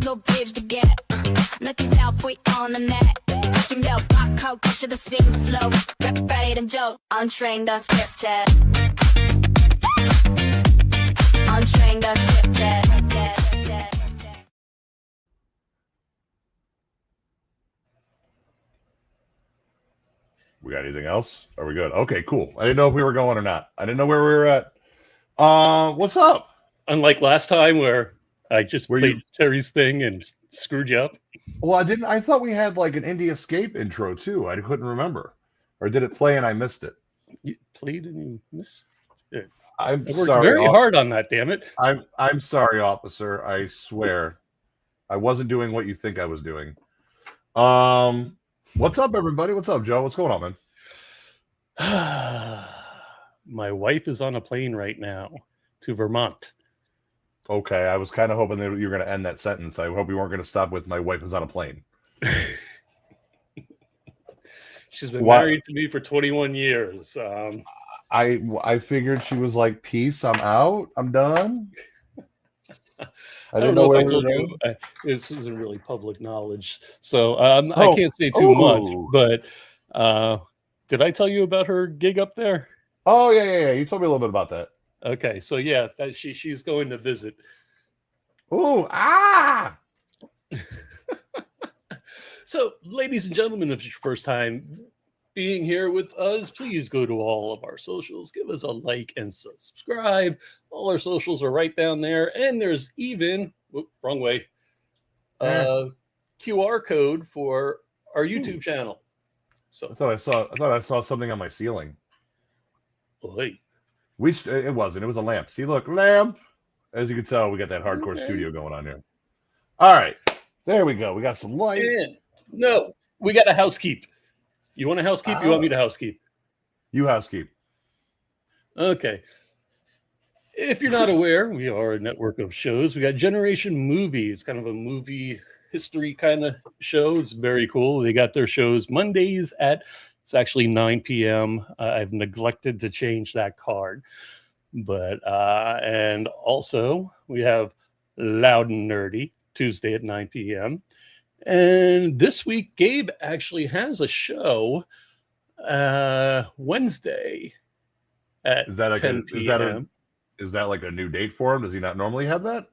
너 babes to get 느낀 selfie on the net 힘겨 빡하고 거쳐 the same flow rap right and joke untrained unscripted untrained unscripted We got anything else? Are we good? Okay, cool. I didn't know if we were going or not. I didn't know where we were at. What's up? Unlike last time where I just played Terry's thing and screwed you up. Well, I thought we had like an Indie Escape intro too. I couldn't remember. Or did it play and I missed it? You played and you missed it. I worked sorry, very hard on that, damn it. I'm sorry, officer. I swear. I wasn't doing what you think I was doing. What's up, everybody? What's up, Joe? What's going on, man? My wife is on a plane right now to Vermont. Okay, I was kind of hoping that you were going to end that sentence. I hope you weren't going to stop with "my wife is on a plane." She's been married to me for 21 years. I figured she was like, "Peace, I'm out, I'm done." I don't know if I told you. This isn't really public knowledge, so I can't say too much. But did I tell you about her gig up there? Oh yeah. You told me a little bit about that. Okay, so yeah, she's going to visit. Ooh, So, ladies and gentlemen, if it's your first time being here with us, please go to all of our socials, give us a like and subscribe. All our socials are right down there, and there's even wrong way QR code for our YouTube channel. So I thought I saw something on my ceiling. Wait. It wasn't. It was a lamp. See, look, lamp. As you can tell, we got that hardcore studio going on here. All right, there we go. We got some light. No, we got a housekeep. You want a housekeep? You want me to housekeep? You housekeep. Okay. If you're not aware, we are a network of shows. We got Generation Movie. It's kind of a movie history kind of show. It's very cool. They got their shows Mondays at, it's actually 9 p.m. I've neglected to change that card. But, and also we have Loud and Nerdy Tuesday at 9 p.m. And this week, Gabe actually has a show Wednesday at 10 p.m. Is that like a new date for him? Does he not normally have that?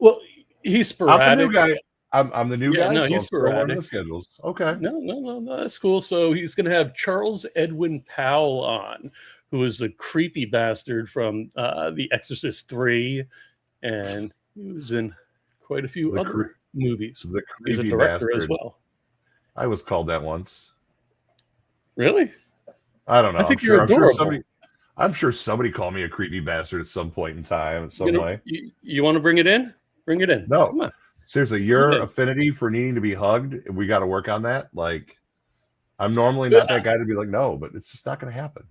Well, he's sporadic. I'm the new guy. I'm the new guy. No, so he's sporadic. The schedules. Okay. No, that's cool. So he's going to have Charles Edwin Powell on, who is a creepy bastard from The Exorcist 3, and he was in quite a few other movies. He's a director as well. I was called that once. Really? I don't know. I think you're adorable. I'm sure somebody called me a creepy bastard at some point in time, way. You want to bring it in? Bring it in. No. Come on. Seriously, your affinity for needing to be hugged, we got to work on that. Like, I'm normally not that guy to be like, no, but it's just not going to happen.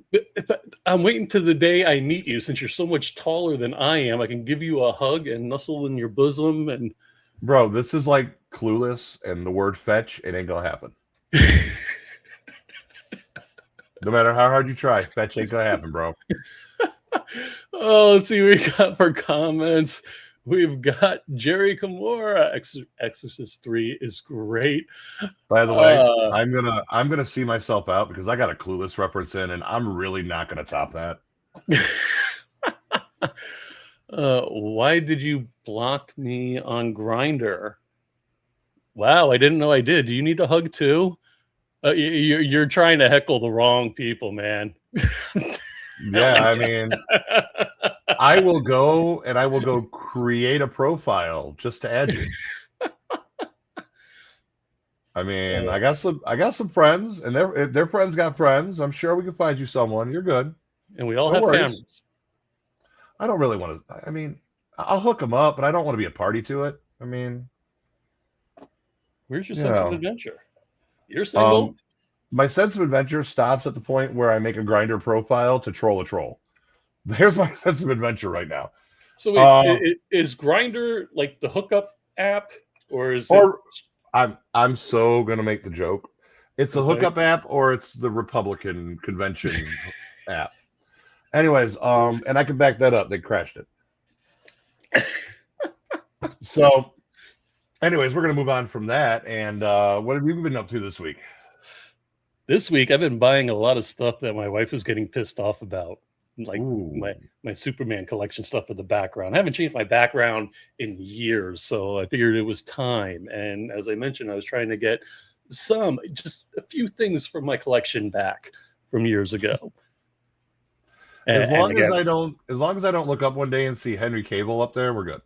I'm waiting to the day I meet you. Since you're so much taller than I am, I can give you a hug and nuzzle in your bosom. And bro, this is like Clueless and the word fetch. It ain't going to happen. No matter how hard you try, fetch ain't going to happen, bro. Oh, let's see what we got for comments. We've got Jerry Kimura. Exorcist 3 is great. By the way, I'm gonna see myself out because I got a Clueless reference in, and I'm really not gonna top that. Why did you block me on Grindr? Wow, I didn't know I did. Do you need a hug too? You're trying to heckle the wrong people, man. Yeah, I mean, I will go create a profile just to add you. I mean, I got some friends, and their friends got friends. I'm sure we can find you someone. You're good. And we all have cameras. I don't really want to. I mean, I'll hook them up, but I don't want to be a party to it. I mean, where's your sense of adventure? You're single. My sense of adventure stops at the point where I make a Grindr profile to troll a troll. There's my sense of adventure right now. So wait, is Grindr like the hookup app, or is it? I'm so gonna make the joke. It's a hookup app, or it's the Republican convention app. Anyways, and I can back that up. They crashed it. So Anyways, we're gonna move on from that. And what have you been up to this week? This week, I've been buying a lot of stuff that my wife was getting pissed off about, like Ooh. my Superman collection stuff for the background. I haven't changed my background in years, so I figured it was time. And as I mentioned, I was trying to get just a few things from my collection back from years ago. As long as I don't look up one day and see Henry Cable up there, we're good.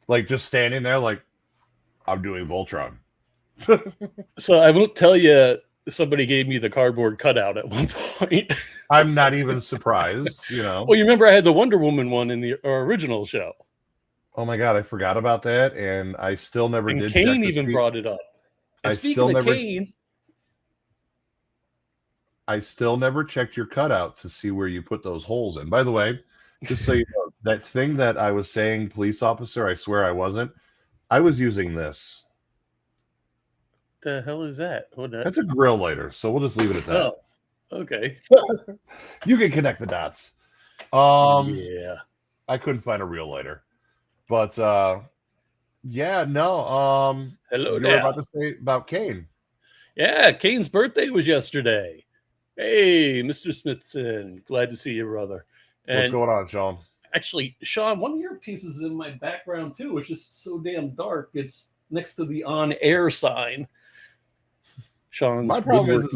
Like just standing there, like I'm doing Voltron. So I won't tell you. Somebody gave me the cardboard cutout at one point. I'm not even surprised, you know. Well, you remember I had the Wonder Woman one in the original show. Oh my God, I forgot about that, and I still never And did. Kane even brought it up. And speaking of Kane, I still never checked your cutout to see where you put those holes in. By the way, just so you know, that thing that I was saying, police officer, I swear I wasn't. I was using this. The hell is that? That's a grill lighter, so we'll just leave it at that. Oh, okay. You can connect the dots. Yeah. I couldn't find a real lighter, but yeah, no. Hello you there. were about to say about Kane. Yeah, Kane's birthday was yesterday. Hey, Mr. Smithson, glad to see you, brother. And what's going on, Sean? Actually, Sean, one of your pieces in my background too, which is so damn dark. It's next to the on-air sign. Sean's. My problem is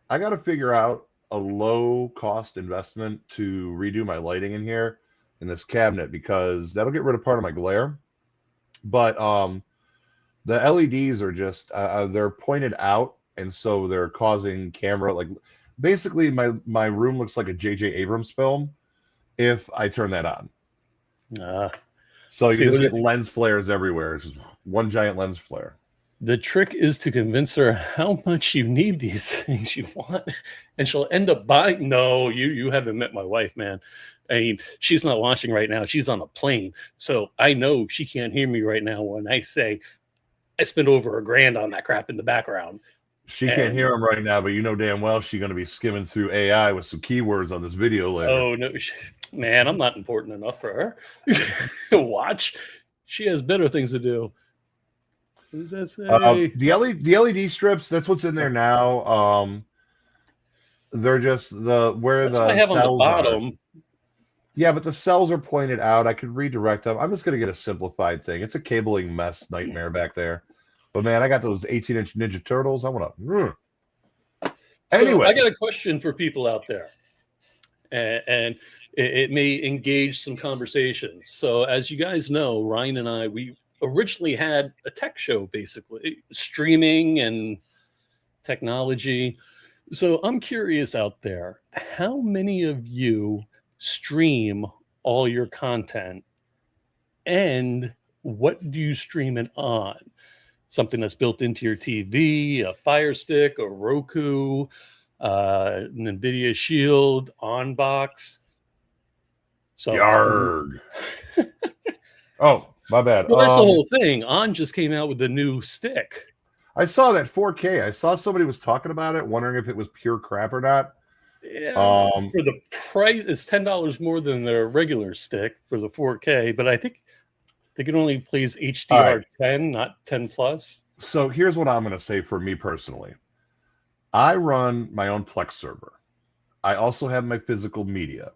I gotta figure out a low cost investment to redo my lighting in here in this cabinet, because that'll get rid of part of my glare. But the LEDs are just they're pointed out, and so they're causing camera, like basically my room looks like a J.J. Abrams film if I turn that on. So you just get lens flares everywhere. It's just one giant lens flare. The trick is to convince her how much you need these things you want, and she'll end up buying. No, you haven't met my wife, man. I mean, she's not watching right now. She's on a plane. So I know she can't hear me right now when I say I spent over $1,000 on that crap in the background. She can't hear him right now, but you know damn well she's going to be skimming through AI with some keywords on this video later. Oh, no, man, I'm not important enough for her. Watch. She has better things to do. What does that say? The LED strips, that's what's in there now. They're just where that's the what I have cells on the bottom. are. Yeah, but the cells are pointed out. I could redirect them. I'm just going to get a simplified thing. It's a cabling mess nightmare back there. But man, I got those 18-inch Ninja Turtles. I want to. Anyway, I got a question for people out there, and it may engage some conversations. So, as you guys know, Ryan and I, we originally had a tech show, basically streaming and technology. So I'm curious out there, how many of you stream all your content, and what do you stream it on? Something that's built into your TV, a Fire Stick, a Roku, an NVIDIA Shield, on box. So Yarg. Oh, my bad. Well, that's the whole thing. On just came out with the new stick. I saw that 4K. I saw somebody was talking about it, wondering if it was pure crap or not. Yeah, for the price, it's $10 more than their regular stick for the 4K, but I think it only plays HDR 10, not 10 plus. So here's what I'm going to say for me personally. I run my own Plex server. I also have my physical media.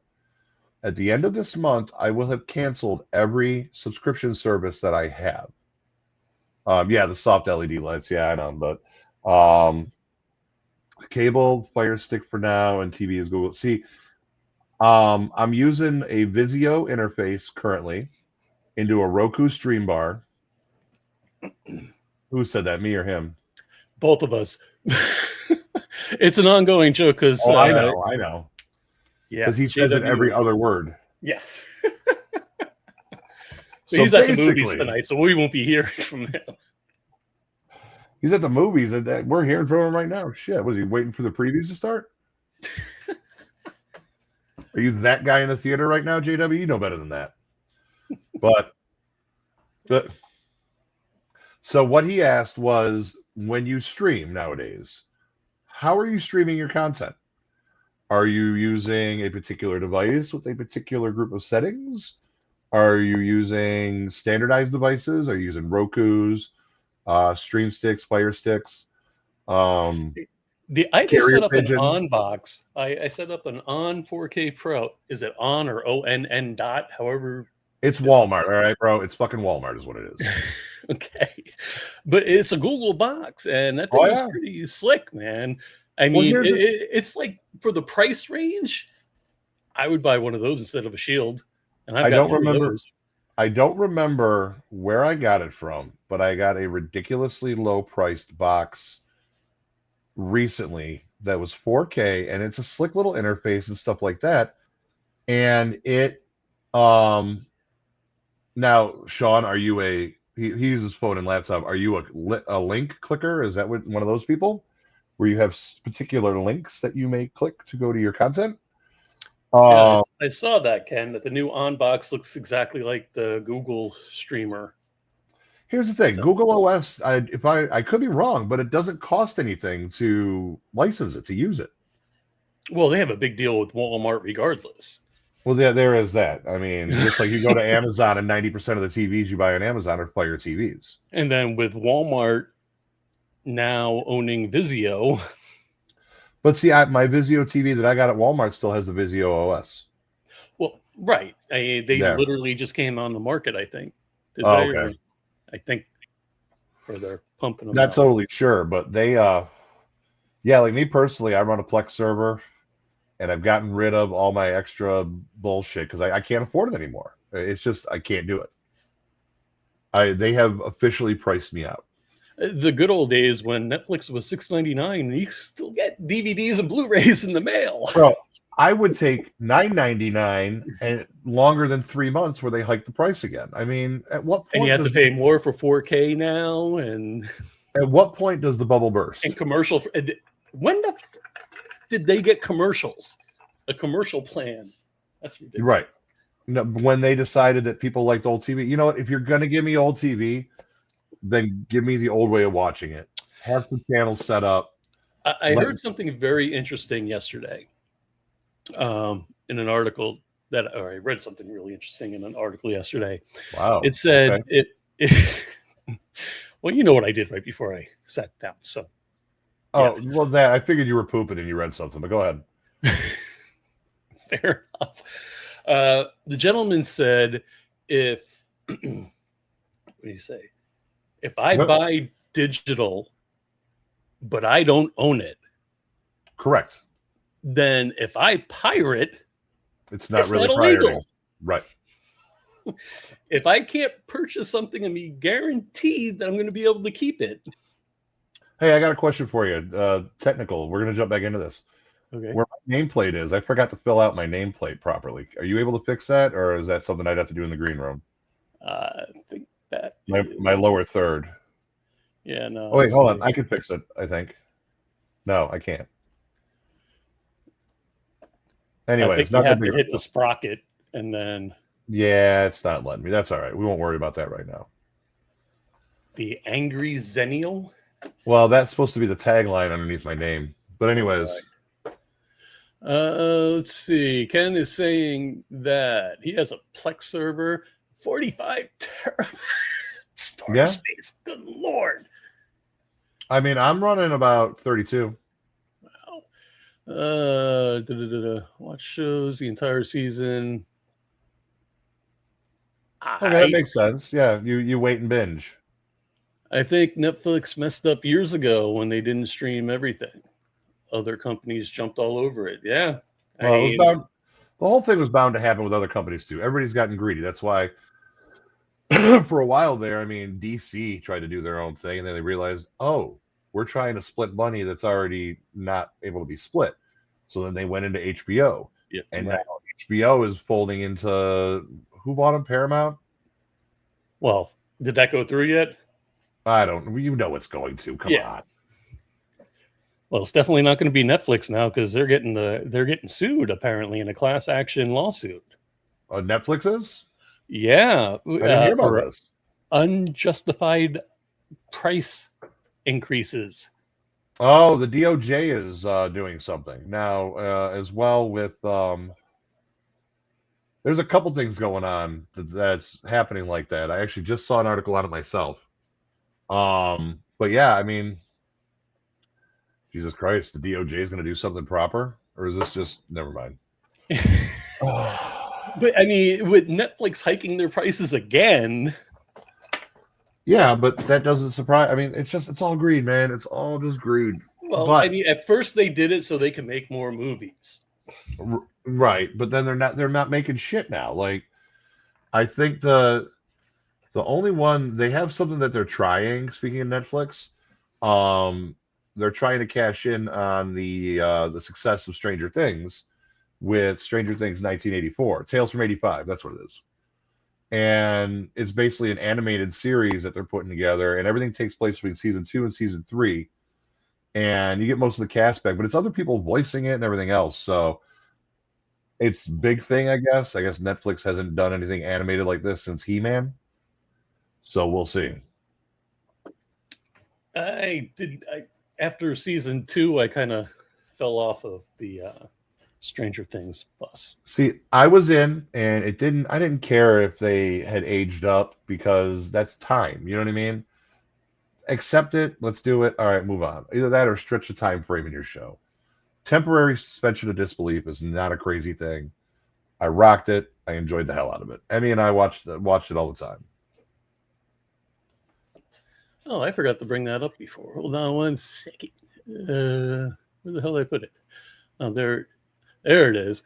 At the end of this month, I will have canceled every subscription service that I have. Yeah, the soft LED lights. Yeah, I know. But cable, Fire Stick for now, and TV is Google. See, I'm using a Vizio interface currently into a Roku stream bar. Who said that, me or him? Both of us. It's an ongoing joke because I know. Yeah, because he says it every other word. Yeah. So he's at the movies tonight, so we won't be hearing from him. He's at the movies, and we're hearing from him right now. Shit, was he waiting for the previews to start? Are you that guy in the theater right now, JW? You know better than that. But so what he asked was, when you stream nowadays, how are you streaming your content? Are you using a particular device with a particular group of settings? Are you using standardized devices? Are you using Roku's, Stream Sticks, Fire Sticks, I just Carrier set up an Pigeon? on box. I set up an on 4K Pro. Is it on or ONN dot? However, It's Walmart, all right, bro. It's fucking Walmart, is what it is. okay, but it's a Google box, and that Oh thing is yeah. pretty slick, man. I Well, mean, here's the it's like for the price range, I would buy one of those instead of a Shield, and I've I got don't two of remember. those. I don't remember where I got it from, but I got a ridiculously low priced box recently that was 4K, and it's a slick little interface and stuff like that. And it, um, now, Sean, are you he uses phone and laptop. Are you a link clicker? Is that one of those people where you have particular links that you may click to go to your content? Yeah, Um, I saw that, Ken, that the new on box looks exactly like the Google streamer. Here's the thing, So, Google OS, I could be wrong, but it doesn't cost anything to license it, to use it. well, they have a big deal with Walmart regardless. Well, there is that. I mean, just like you go to Amazon and 90% of the TVs you buy on Amazon are Fire TVs. And then with Walmart now owning Vizio, But see, my Vizio TV that I got at Walmart still has the Vizio OS. well, right. They There. literally just came on the market, I think. Did Oh, they? okay. Or, I think, or they're pumping them Not out. totally sure, but they, yeah, like me personally, I run a Plex server and I've gotten rid of all my extra bullshit because I can't afford it anymore. It's just, I can't do it. They have officially priced me out. The good old days when Netflix was $6.99 and you still get DVDs and Blu-rays in the mail. Bro, I would take $9.99 and longer than 3 months where they hike the price again. I mean, And you have to pay more for 4K now, and at what point does the bubble burst? and commercial. When did they get commercials? A commercial plan? That's ridiculous. Right. No, when they decided that people liked old TV, you know what? If you're gonna give me old TV, then give me the old way of watching it. Have some channels set up. I heard something very interesting yesterday in an article or I read something really interesting in an article yesterday. Wow. It said okay. well, you know what I did right before I sat down. So, Oh, well, that I figured you were pooping and you read something, but go ahead. fair enough. The gentleman said, if what do you say? If I buy digital, but I don't own it, correct. then if I pirate, it's not really illegal. Pirating. Right. If I can't purchase something and be guaranteed that I'm going to be able to keep it. Hey, I got a question for you. Technical. We're going to jump back into this. Okay. Where my nameplate is, I forgot to fill out my nameplate properly. Are you able to fix that, or is that something I'd have to do in the green room? I think that my lower third. Yeah, no. Oh wait, hold on. I can fix it, I think. No, I can't. Anyways, I think you have to hit the sprocket and then. Yeah, it's not letting me. That's all right. We won't worry about that right now. The Angry Zennial? Well, that's supposed to be the tagline underneath my name. But anyways. Let's see. Ken is saying that he has a Plex server, 45 terabyte storage space. Good Lord. I mean, I'm running about 32. Wow. Watch shows the entire season. Okay, that makes sense. Yeah, you wait and binge. I think Netflix messed up years ago when they didn't stream everything. Other companies jumped all over it. Yeah. Well, the whole thing was bound to happen with other companies too. Everybody's gotten greedy. That's why for a while there, I mean, DC tried to do their own thing, and then they realized, oh, we're trying to split money that's already not able to be split. So then they went into HBO. Yeah, and now HBO is folding into who bought them? Paramount? Well, did that go through yet? I don't. You know it's going to. Come on. Well, it's definitely not going to be Netflix now because they're getting sued apparently in a class action lawsuit. Netflix is? Yeah, I didn't hear about this. Unjustified price increases. Oh, the DOJ is doing something now as well with There's a couple things going on that's happening like that. I actually just saw an article on it myself. But yeah, I mean, Jesus Christ, the DOJ is going to do something proper, or is this just never mind? But I mean, with Netflix hiking their prices again. Yeah, but that doesn't surprise. I mean, it's all greed, man. It's all just greed. Well, but, I mean, at first they did it so they can make more movies. Right, but then they're not making shit now. Like, I think the only one they have something that they're trying. Speaking of Netflix, they're trying to cash in on the success of Stranger Things with Stranger Things 1984, Tales from 85. That's what it is. And it's basically an animated series that they're putting together, and everything takes place between season 2 and season 3. And you get most of the cast back, but it's other people voicing it and everything else. So it's big thing, I guess. I guess Netflix hasn't done anything animated like this since He-Man. So we'll see. After season 2, I kind of fell off of the Stranger Things bus. See, I was in, and I didn't care if they had aged up, because that's time. You know what I mean? Accept it. Let's do it. All right, move on. Either that or stretch the time frame in your show. Temporary suspension of disbelief is not a crazy thing. I rocked it. I enjoyed the hell out of it. Emmy and I watched it all the time. Oh, I forgot to bring that up before. Hold on one second. Where the hell did I put it? Oh, there it is.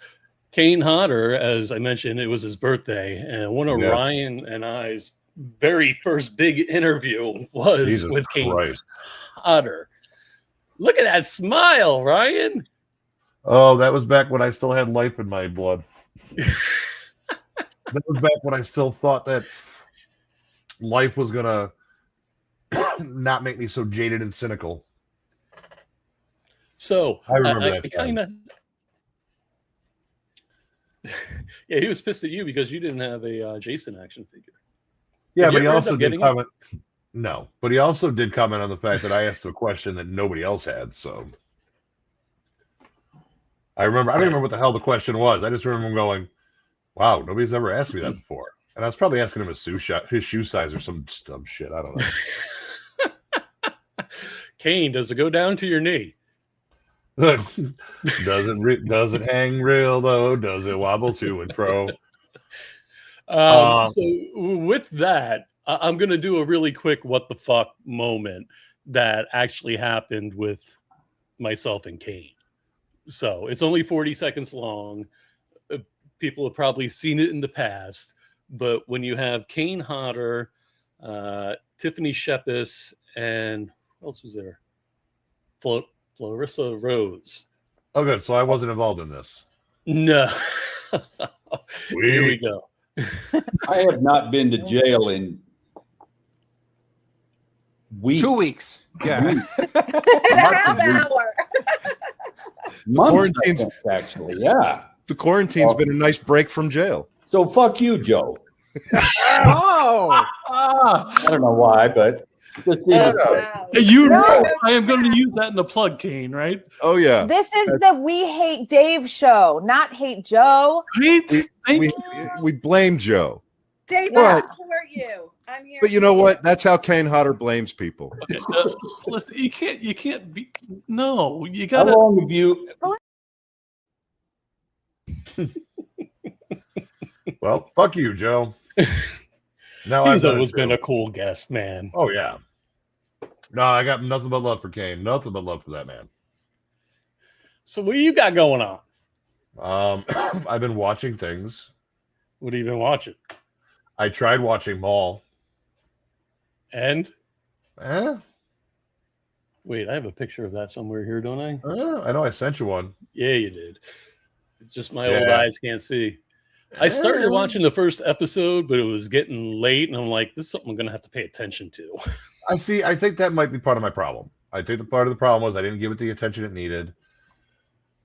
Kane Hodder, as I mentioned, it was his birthday, and one of Ryan and I's very first big interview was with Kane Hodder. Look at that smile, Ryan. Oh, that was back when I still had life in my blood. That was back when I still thought that life was gonna not make me so jaded and cynical. So I remember that kind of. Yeah, he was pissed at you because you didn't have a Jason action figure. Yeah, but he also did comment. No, but he also did comment on the fact that I asked a question that nobody else had. So I don't remember what the hell the question was. I just remember him going, "Wow, nobody's ever asked me that before." And I was probably asking him his shoe size or some dumb shit. I don't know. Kane, does it go down to your knee? Does it hang real though? Does it wobble to and fro? So with that, I'm going to do a really quick what the fuck moment that actually happened with myself and Kane. So it's only 40 seconds long. People have probably seen it in the past, but when you have Kane Hodder, Tiffany Shepis, and what else was there? Clarissa Rose. Oh, good. So I wasn't involved in this. No. Here we go. I have not been to jail in weeks. 2 weeks. Yeah. Half an hour. Months, actually, yeah. The quarantine's been a nice break from jail. So fuck you, Joe. Oh. I don't know why, but You know, I am going to use that in the plug, Kane, right? Oh, yeah. This is the We Hate Dave show, not Hate Joe. We blame Joe. Dave, who are you? I'm here. But you know what? That's how Kane Hodder blames people. Okay, listen, you can't be. No, you got to. How long have you? Well, fuck you, Joe. No, he's always been a cool guest, man. Oh yeah. No, I got nothing but love for Kane. Nothing but love for that man. So what you got going on? I've been watching things. What have you been watching? I tried watching Mall. And? Wait, I have a picture of that somewhere here, don't I? I know I sent you one. Yeah, you did. Just my old eyes can't see. I started watching the first episode, but it was getting late, and I'm like, this is something I'm going to have to pay attention to. I think that might be part of my problem. I think the part of the problem was I didn't give it the attention it needed.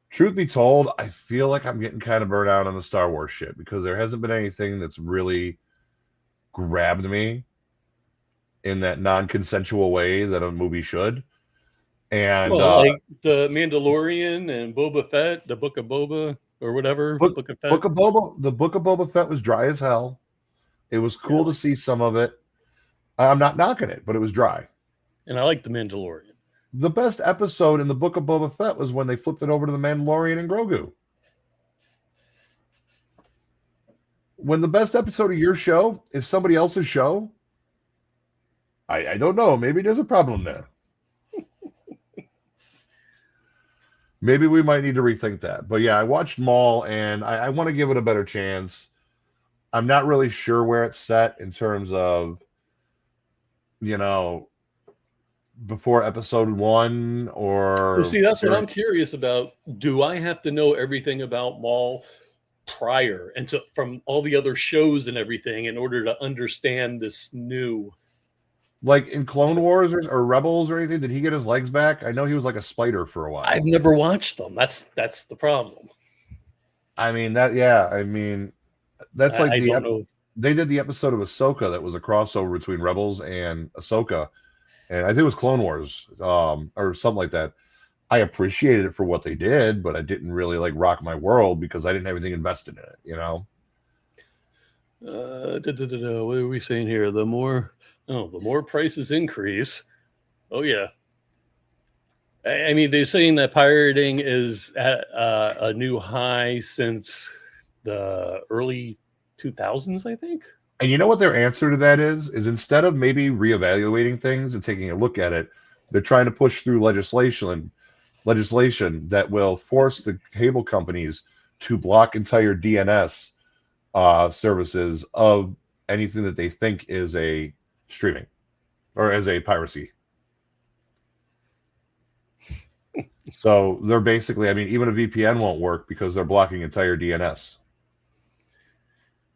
Truth be told, I feel like I'm getting kind of burnt out on the Star Wars shit because there hasn't been anything that's really grabbed me in that non-consensual way that a movie should. And like the Mandalorian and Boba Fett, the Book of Boba, or whatever. Book Book of Fett. Book of Boba. The Book of Boba Fett was dry as hell. It was cool to see some of it. I'm not knocking it, but it was dry. And I like The Mandalorian. The best episode in the Book of Boba Fett was when they flipped it over to the Mandalorian and Grogu. When the best episode of your show is somebody else's show, I don't know. Maybe there's a problem there. Maybe we might need to rethink that. But yeah, I watched Maul, and I want to give it a better chance. I'm not really sure where it's set in terms of, before episode 1 or... Well, see, that's what I'm curious about. Do I have to know everything about Maul prior and from all the other shows and everything in order to understand this new... Like in Clone Wars or Rebels or anything, did he get his legs back? I know he was like a spider for a while. I've never watched them. That's the problem. I mean, that's like I don't know. They did the episode of Ahsoka that was a crossover between Rebels and Ahsoka, and I think it was Clone Wars, or something like that. I appreciated it for what they did, but I didn't really like rock my world because I didn't have anything invested in it, What are we saying here? The more prices increase. Oh yeah. I mean, they're saying that pirating is at a new high since the early 2000s, I think. And you know what their answer to that is instead of maybe reevaluating things and taking a look at it, they're trying to push through legislation that will force the cable companies to block entire DNS services of anything that they think is a streaming or as a piracy. So they're basically, even a VPN won't work because they're blocking entire DNS.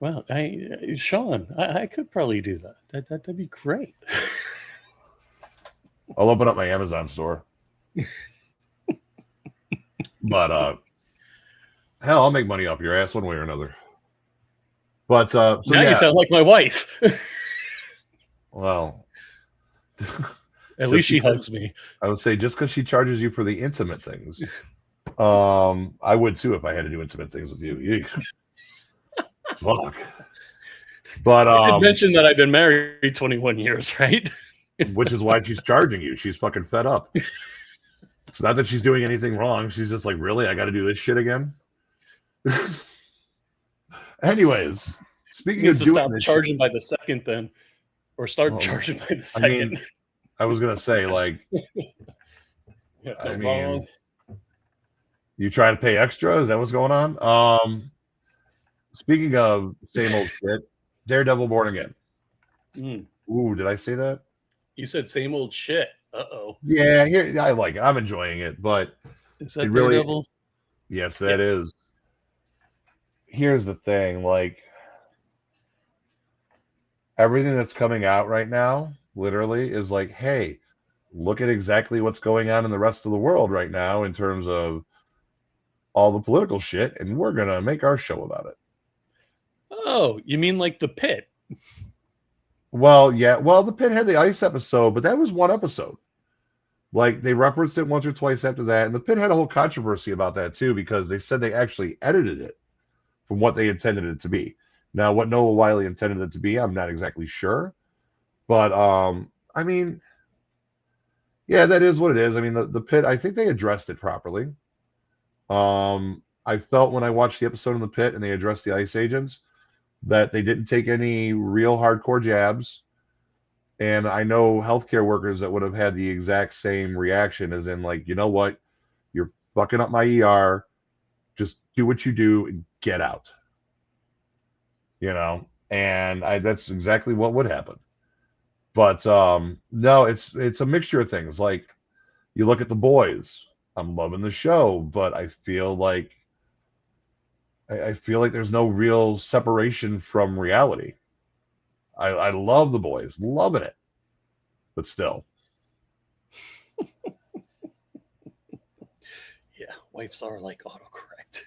Well, Sean, I could probably do that. That'd be great. I'll open up my Amazon store. But hell, I'll make money off your ass one way or another. But so now yeah. You sound like my wife. Well, at least she hugs me. I would say just because she charges you for the intimate things, I would too if I had to do intimate things with you. Fuck. But I did mention that I've been married 21 years, right? Which is why she's charging you. She's fucking fed up. It's not that she's doing anything wrong. She's just like, really? I got to do this shit again? Anyways, speaking of doing stop this charging shit, by the second then, or start charging by the second. I was going to say, like, you try to pay extra? Is that what's going on? Speaking of same old shit, Daredevil Born Again. Ooh, did I say that? You said same old shit. Uh-oh. Yeah, here I like it. I'm enjoying it, but is that Daredevil? Yes, that is. Here's the thing, like everything that's coming out right now, literally, is like, hey, look at exactly what's going on in the rest of the world right now in terms of all the political shit, and we're gonna make our show about it. Oh, you mean like The Pit? Well, yeah. Well, The Pit had the ice episode, but that was one episode. Like, they referenced it once or twice after that, and The Pit had a whole controversy about that, too, because they said they actually edited it from what they intended it to be. Now, what Noah Wiley intended it to be, I'm not exactly sure. But, yeah, that is what it is. The Pit, I think they addressed it properly. I felt when I watched the episode in The Pit and they addressed the ICE agents that they didn't take any real hardcore jabs. And I know healthcare workers that would have had the exact same reaction, as in, like, you know what? You're fucking up my ER. Just do what you do and get out. And that's exactly what would happen. But no, it's a mixture of things. Like, you look at The Boys. I'm loving the show, but I feel like there's no real separation from reality. I love The Boys, loving it, but still. Yeah, wives are like autocorrect.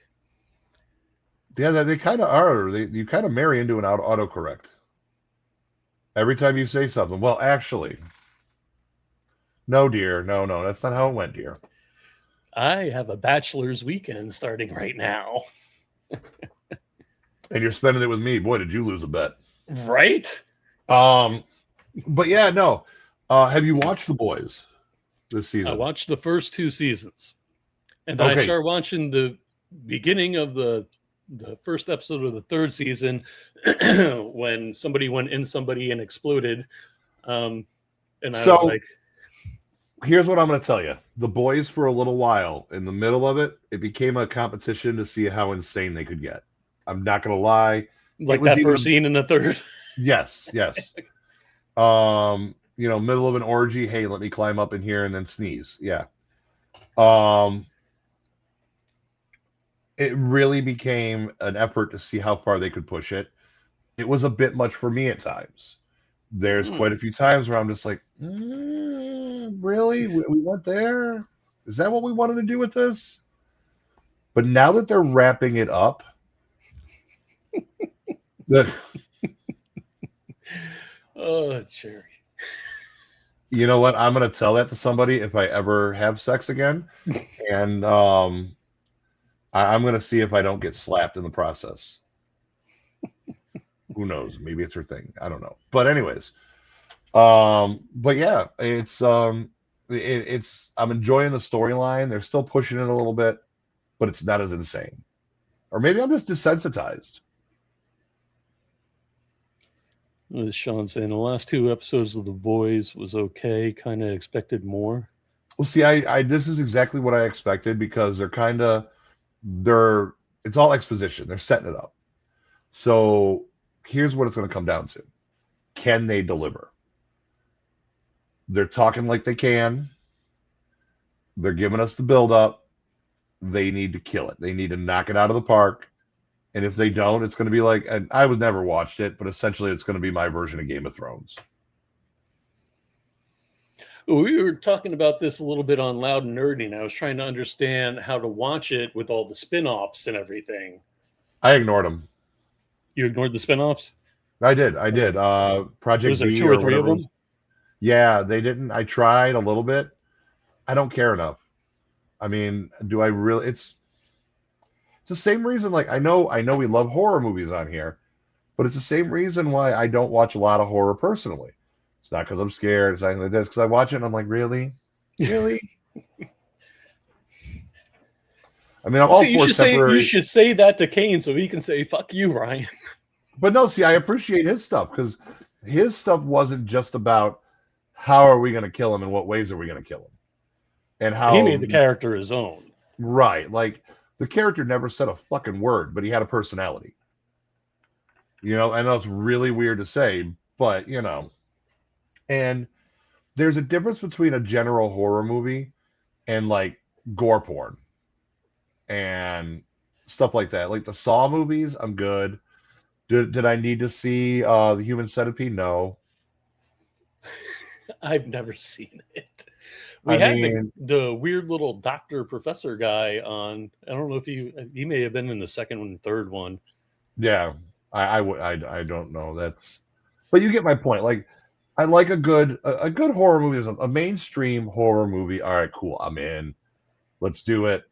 Yeah, they kind of are. You kind of marry into an autocorrect. Every time you say something, well, actually, no, dear, no, that's not how it went, dear. I have a bachelor's weekend starting right now. And you're spending it with me. Boy, did you lose a bet. Right? But yeah, no. Have you watched The Boys this season? I watched the first 2 seasons. And then I started watching the beginning of the first episode of the 3rd season when somebody went in somebody and exploded. And I was like, here's what I'm going to tell you. The Boys, for a little while, in the middle of it, it became a competition to see how insane they could get. I'm not going to lie. Like that first scene in the 3rd? Yes. Middle of an orgy. Hey, let me climb up in here and then sneeze. Yeah. It really became an effort to see how far they could push it. It was a bit much for me at times. There's quite a few times where I'm just like, really? We went there? Is that what we wanted to do with this? But now that they're wrapping it up, oh, Jerry. You know what? I'm going to tell that to somebody if I ever have sex again. And I'm going to see if I don't get slapped in the process. Who knows? Maybe it's her thing. I don't know. But anyways, but yeah, it's I'm enjoying the storyline. They're still pushing it a little bit, but it's not as insane. Or maybe I'm just desensitized. Sean saying the last 2 episodes of The Boys was okay. Kind of expected more. Well, see, I this is exactly what I expected because it's all exposition. They're setting it up. So here's what it's going to come down to. Can they deliver? They're talking like they can. They're giving us the build up. They need to kill it. They need to knock it out of the park. And if they don't, it's going to be like, and I would never watched it, but essentially it's going to be my version of Game of Thrones. We were talking about this a little bit on Loud and Nerdy, and I was trying to understand how to watch it with all the spin-offs and everything. I ignored them. You ignored the spin-offs? I did. Project Was there B 2 or 3 of them? Yeah, they didn't. I tried a little bit. I don't care enough. I mean, do I really? It's the same reason. Like I know we love horror movies on here, but it's the same reason why I don't watch a lot of horror personally. It's not because I'm scared. It's not like this. Because I watch it and I'm like, really? I mean, I'm all for temporary. You should say that to Kane so he can say, fuck you, Ryan. But no, see, I appreciate his stuff because his stuff wasn't just about how are we going to kill him and what ways are we going to kill him. And how he made the character his own. Right. Like the character never said a fucking word, but he had a personality. I know it's really weird to say, but and there's a difference between a general horror movie and like gore porn and stuff like that. Like the Saw movies, I'm good. Did I need to see the Human Centipede? No. I've never seen it. We had the weird little doctor professor guy on. I don't know if he may have been in the 2nd and 3rd one. Yeah, I don't know. But you get my point. Like, I like a good horror movie is a mainstream horror movie. All right, cool. I'm in. Let's do it.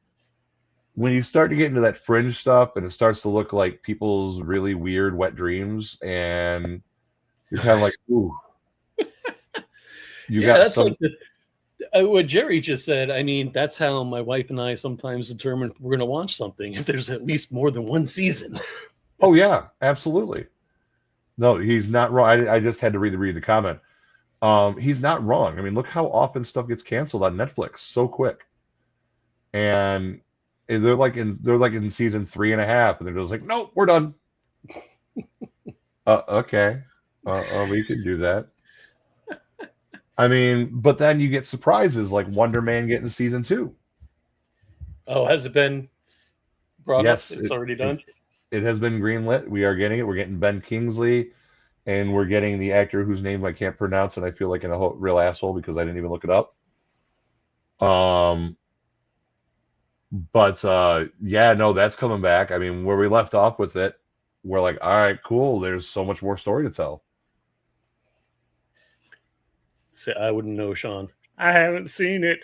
When you start to get into that fringe stuff and it starts to look like people's really weird wet dreams, and you're kind of like, ooh. That's like what Jerry just said. I mean, that's how my wife and I sometimes determine if we're going to watch something, if there's at least more than one season. Oh, yeah, absolutely. No, he's not wrong. I just had to read the comment. He's not wrong. I mean, look how often stuff gets canceled on Netflix so quick. And they're like in season 3.5, and they're just like, nope, we're done. Okay. We can do that. I mean, but then you get surprises like Wonder Man getting season 2. Oh, has it been brought up? It's already done? It has been greenlit. We are getting it. We're getting Ben Kingsley, and we're getting the actor whose name I can't pronounce, and I feel like a real asshole because I didn't even look it up. Yeah, no, that's coming back. I mean, where we left off with it, we're like, all right, cool. There's so much more story to tell. I wouldn't know, Sean. I haven't seen it.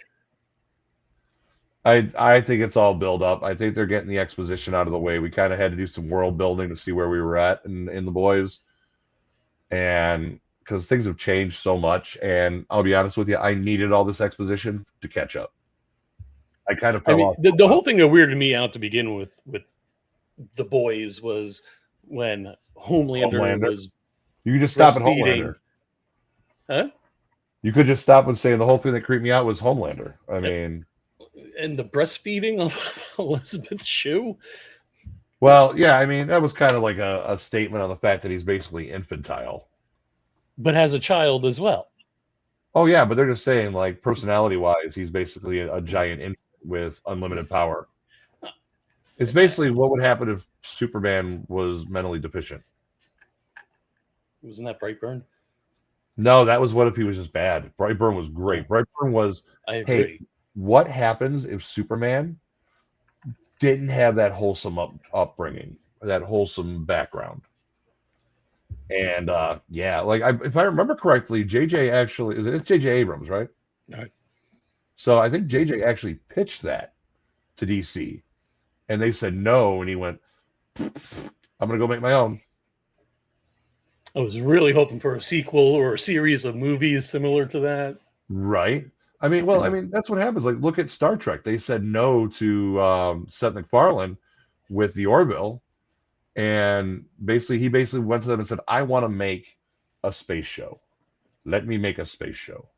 I think it's all build up. I think they're getting the exposition out of the way. We kind of had to do some world building to see where we were at in the boys, and because things have changed so much. And I'll be honest with you, I needed all this exposition to catch up. I kind of fell off. The whole thing that weirded me out to begin with the boys was when Homelander was. You could just stop at breastfeeding. Homelander. Huh? You could just stop and say the whole thing that creeped me out was Homelander. I mean, and the breastfeeding of Elizabeth Shue. Well, yeah, I mean that was kind of like a statement on the fact that he's basically infantile, but has a child as well. Oh yeah, but they're just saying like personality-wise, he's basically a giant infant with unlimited power. It's basically what would happen if Superman was mentally deficient. Wasn't that Brightburn? No, that was what if he was just bad. Brightburn was great. Brightburn was, I agree. Hey, what happens if Superman didn't have that wholesome upbringing, that wholesome background? And yeah, like if I remember correctly, JJ actually it's JJ Abrams, right? Right. So I think JJ actually pitched that to DC, and they said no, and he went, "I'm gonna go make my own." I was really hoping for a sequel or a series of movies similar to that. Right. I mean, that's what happens. Like, look at Star Trek. They said no to Seth MacFarlane with the Orville, and he basically went to them and said, "I want to make a space show. Let me make a space show."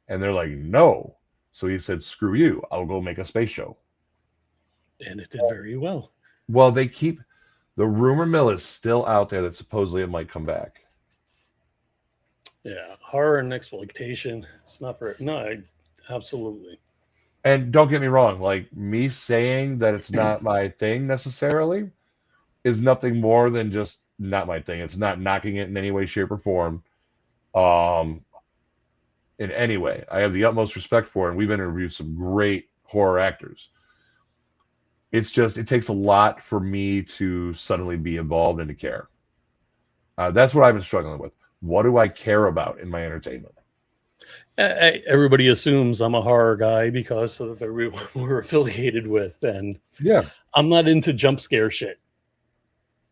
And they're like, "No." So he said, "Screw you. I'll go make a space show." And it did very well. Well, the rumor mill is still out there that supposedly it might come back. Yeah, horror and exploitation. It's not for absolutely. And don't get me wrong, like me saying that it's not my thing necessarily is nothing more than just not my thing. It's not knocking it in any way, shape, or form. In any way, I have the utmost respect for it, and we've interviewed some great horror actors. It's just it takes a lot for me to suddenly be involved and to care. That's what I've been struggling with. What do I care about in my entertainment? Everybody assumes I'm a horror guy because of everyone we're affiliated with, and yeah, I'm not into jump scare shit.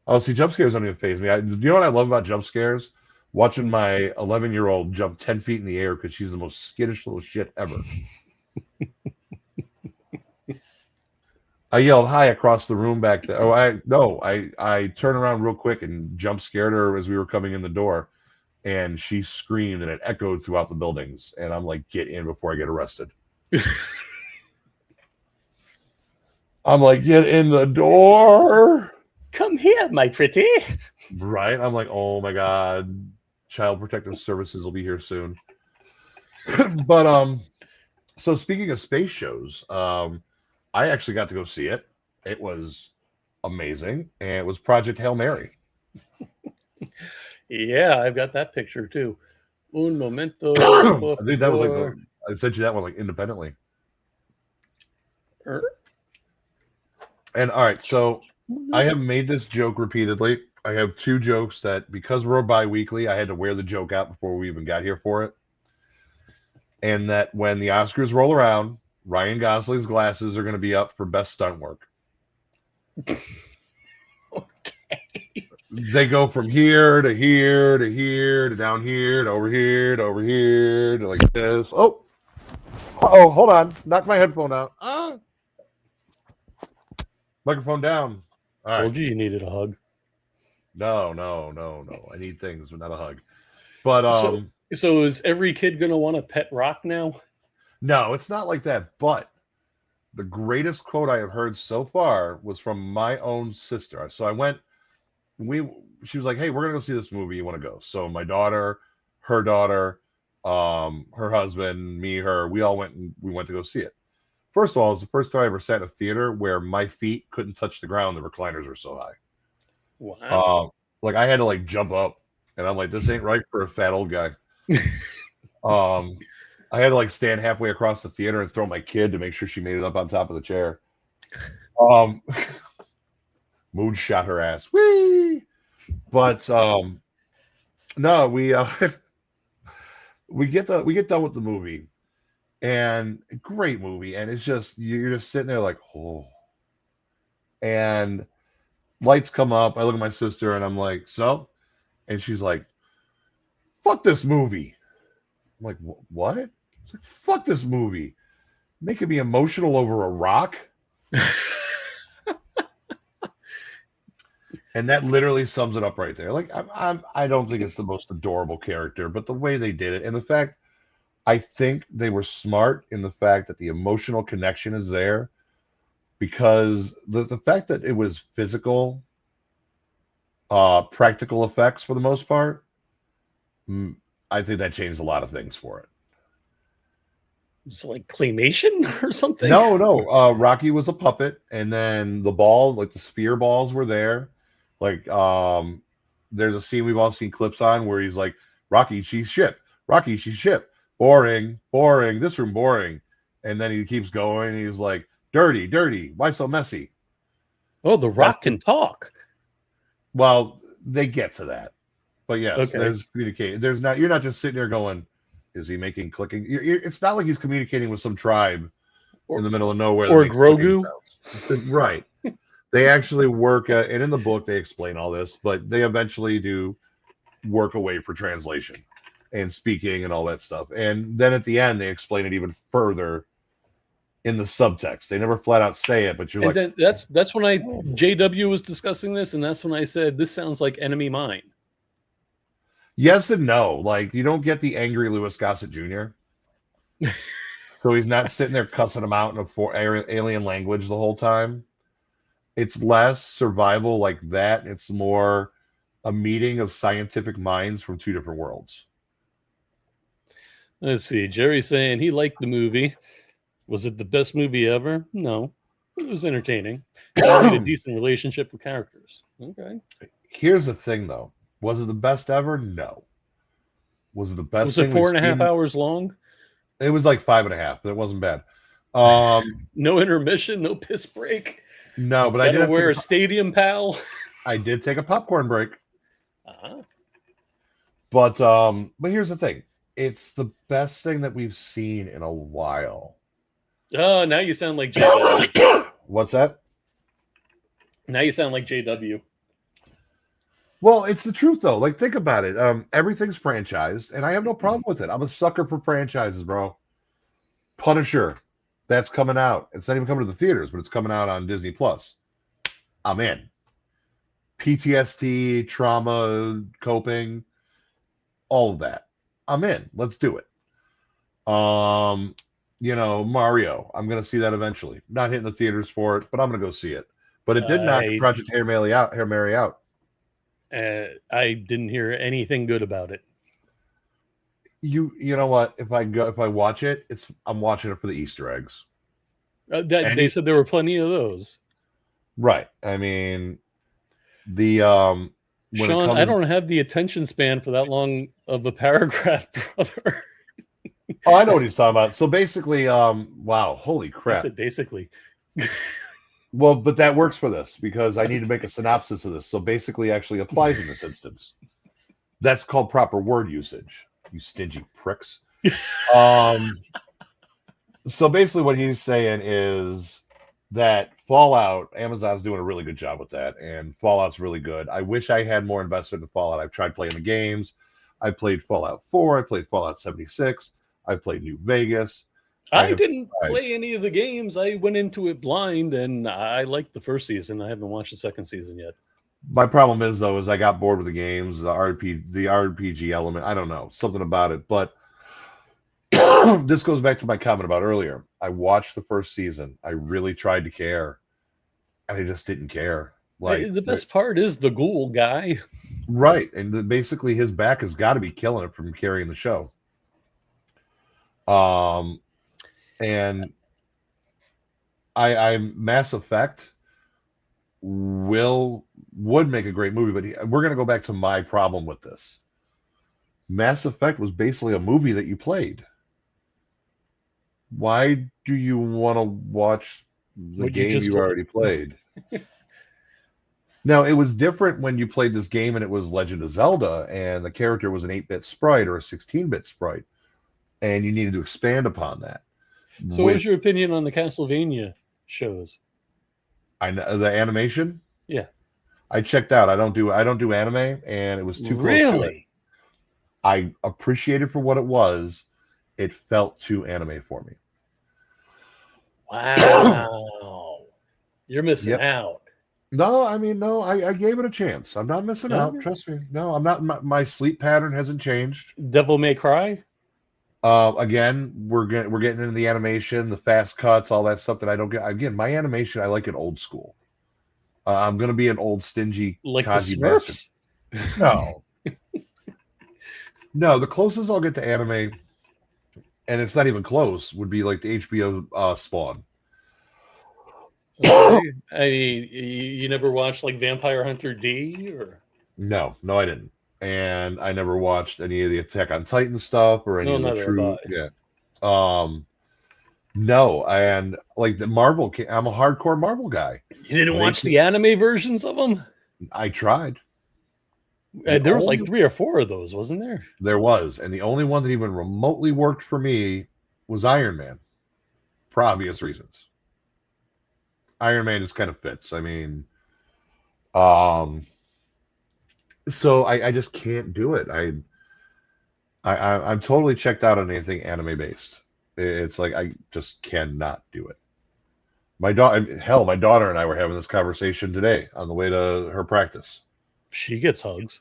Oh, see, jump scares don't even faze me. Do you know what I love about jump scares? Watching my 11-year-old jump 10 feet in the air because she's the most skittish little shit ever. I yelled hi across the room back there. I turned around real quick and jump scared her as we were coming in the door, and she screamed and it echoed throughout the buildings. And I'm like, get in before I get arrested. I'm like, get in the door. Come here, my pretty. Right? I'm like, oh my God, Child Protective Services will be here soon. But so speaking of space shows, I actually got to go see it. It was amazing, and it was Project Hail Mary. Yeah, I've got that picture too. Un momento. I think that was like I sent you that one like independently. And all right, so I have made this joke repeatedly. I have two jokes that because we're bi-weekly, I had to wear the joke out before we even got here for it. And that when the Oscars roll around, Ryan Gosling's glasses are going to be up for best stunt work. Okay. They go from here to here to here to down here to over here to over here to like this. Oh, hold on. Knocked my headphone out. Microphone down. All Told you needed a hug. No. I need things, but not a hug. But so is every kid going to want a pet rock now? No, it's not like that. But the greatest quote I have heard so far was from my own sister. So I went. She was like, "Hey, we're gonna go see this movie. You want to go?" So my daughter, her husband, me, her, we all went and we went to go see it. First of all, it was the first time I ever sat in a theater where my feet couldn't touch the ground. The recliners were so high. Wow. Like I had to like jump up, and I'm like, this ain't right for a fat old guy. I had to like stand halfway across the theater and throw my kid to make sure she made it up on top of the chair. Moon shot her ass. Whee! But no, we get done with the movie, And great movie. And it's just, you're just sitting there like, oh. And lights come up. I look at my sister and I'm like, so? And she's like, fuck this movie. I'm like, what? It's like, fuck this movie. Making me emotional over a rock. And that literally sums it up right there. Like, I don't think it's the most adorable character, but the way they did it, and the fact, I think they were smart in the fact that the emotional connection is there, because the fact that it was physical, practical effects for the most part, I think that changed a lot of things for it. It's like claymation or something? No. Rocky was a puppet, and then the ball, like the spear balls, were there. Like, there's a scene we've all seen clips on where he's like, Rocky, she's ship. Rocky, she's ship. Boring. This room, boring. And then he keeps going. And he's like, dirty. Why so messy? Oh, the Rock can talk. Well, they get to that. But yes, Okay. There's communication. You're not just sitting there going, is he making clicking? It's not like he's communicating with some tribe in the middle of nowhere. Or Grogu. Right. They actually work, and in the book they explain all this, but they eventually do work away for translation and speaking and all that stuff. And then at the end, they explain it even further in the subtext. They never flat out say it, but you're and like, then that's when JW was discussing this, and that's when I said, this sounds like Enemy Mine. yes and no. Like, you don't get the angry Louis Gossett Jr. So he's not sitting there cussing him out in a alien language the whole time. It's less survival like that. It's more a meeting of scientific minds from two different worlds. Let's see. Jerry's saying he liked the movie. Was it the best movie ever? No. It was entertaining. It made a decent relationship with characters. Okay. Here's the thing, though. Was it the best ever? No. Was it the best? Was it 4.5 hours long? It was like 5.5. It wasn't bad. No intermission, no piss break. No, but I did wear a stadium pal. I did take a popcorn break. Uh-huh. But here's the thing. It's the best thing that we've seen in a while. Oh, now you sound like JW. What's that? Now you sound like JW. Well, it's the truth, though. Like, think about it. Everything's franchised, and I have no problem with it. I'm a sucker for franchises, bro. Punisher, that's coming out. It's not even coming to the theaters, but it's coming out on Disney Plus. I'm in. PTSD, trauma, coping, all of that. I'm in. Let's do it. Mario. I'm gonna see that eventually. Not hitting the theaters for it, but I'm gonna go see it. But it did knock Project Hail Mary out. I didn't hear anything good about it. You know what? If I watch it, I'm watching it for the Easter eggs. They said there were plenty of those. Right. I mean, Sean, I don't have the attention span for that long of a paragraph, brother. Oh, I know what he's talking about. So basically, wow, holy crap. I said basically. Well, but that works for this because I need to make a synopsis of this. So basically actually applies in this instance. That's called proper word usage, you stingy pricks. So basically what he's saying is that Fallout, Amazon's doing a really good job with that, and Fallout's really good. I wish I had more investment in Fallout. I've tried playing the games. I played Fallout 4. I played Fallout 76. I played New Vegas. I didn't play any of the games. I went into it blind, and I liked the first season. I haven't watched the second season yet. My problem is I got bored with the games, the RPG element. I don't know, something about it. But this goes back to my comment about earlier. I watched the first season. I really tried to care, and I just didn't care. Like, the best part is the ghoul guy. Right, and basically his back has got to be killing it from carrying the show. And I Mass Effect would make a great movie, but we're going to go back to my problem with this. Mass Effect was basically a movie that you played. Why do you want to watch the game you already played? Now, it was different when you played this game and it was Legend of Zelda and the character was an 8-bit sprite or a 16-bit sprite, and you needed to expand upon that. So, what was your opinion on the Castlevania shows? I know the animation. Yeah, I checked out. I don't do anime, and it was too close to it. I appreciate it for what it was. It felt too anime for me. Wow, you're missing out. No, I mean, no, I gave it a chance. I'm not missing out. Trust me. No, I'm not. My sleep pattern hasn't changed. Devil May Cry. Again, we're getting into the animation, the fast cuts, all that stuff that I don't get. Again, my animation, I like it old school. I'm gonna be an old stingy like the Kaji Smurfs. bastard. No, no. The closest I'll get to anime, and it's not even close, would be like the HBO Spawn. Okay. You never watched like Vampire Hunter D or? No, I didn't, and I never watched any of the Attack on Titan stuff or any of the true. Yeah. No, and like the Marvel, I'm a hardcore Marvel guy. You didn't watch the anime versions of them? I tried. There was like 3 or 4 of those, wasn't there? There was, and the only one that even remotely worked for me was Iron Man, for obvious reasons. Iron Man just kind of fits. I mean, so I just can't do it. I'm totally checked out on anything anime based. It's like I just cannot do it. My daughter and I were having this conversation today on the way to her practice. She gets hugs.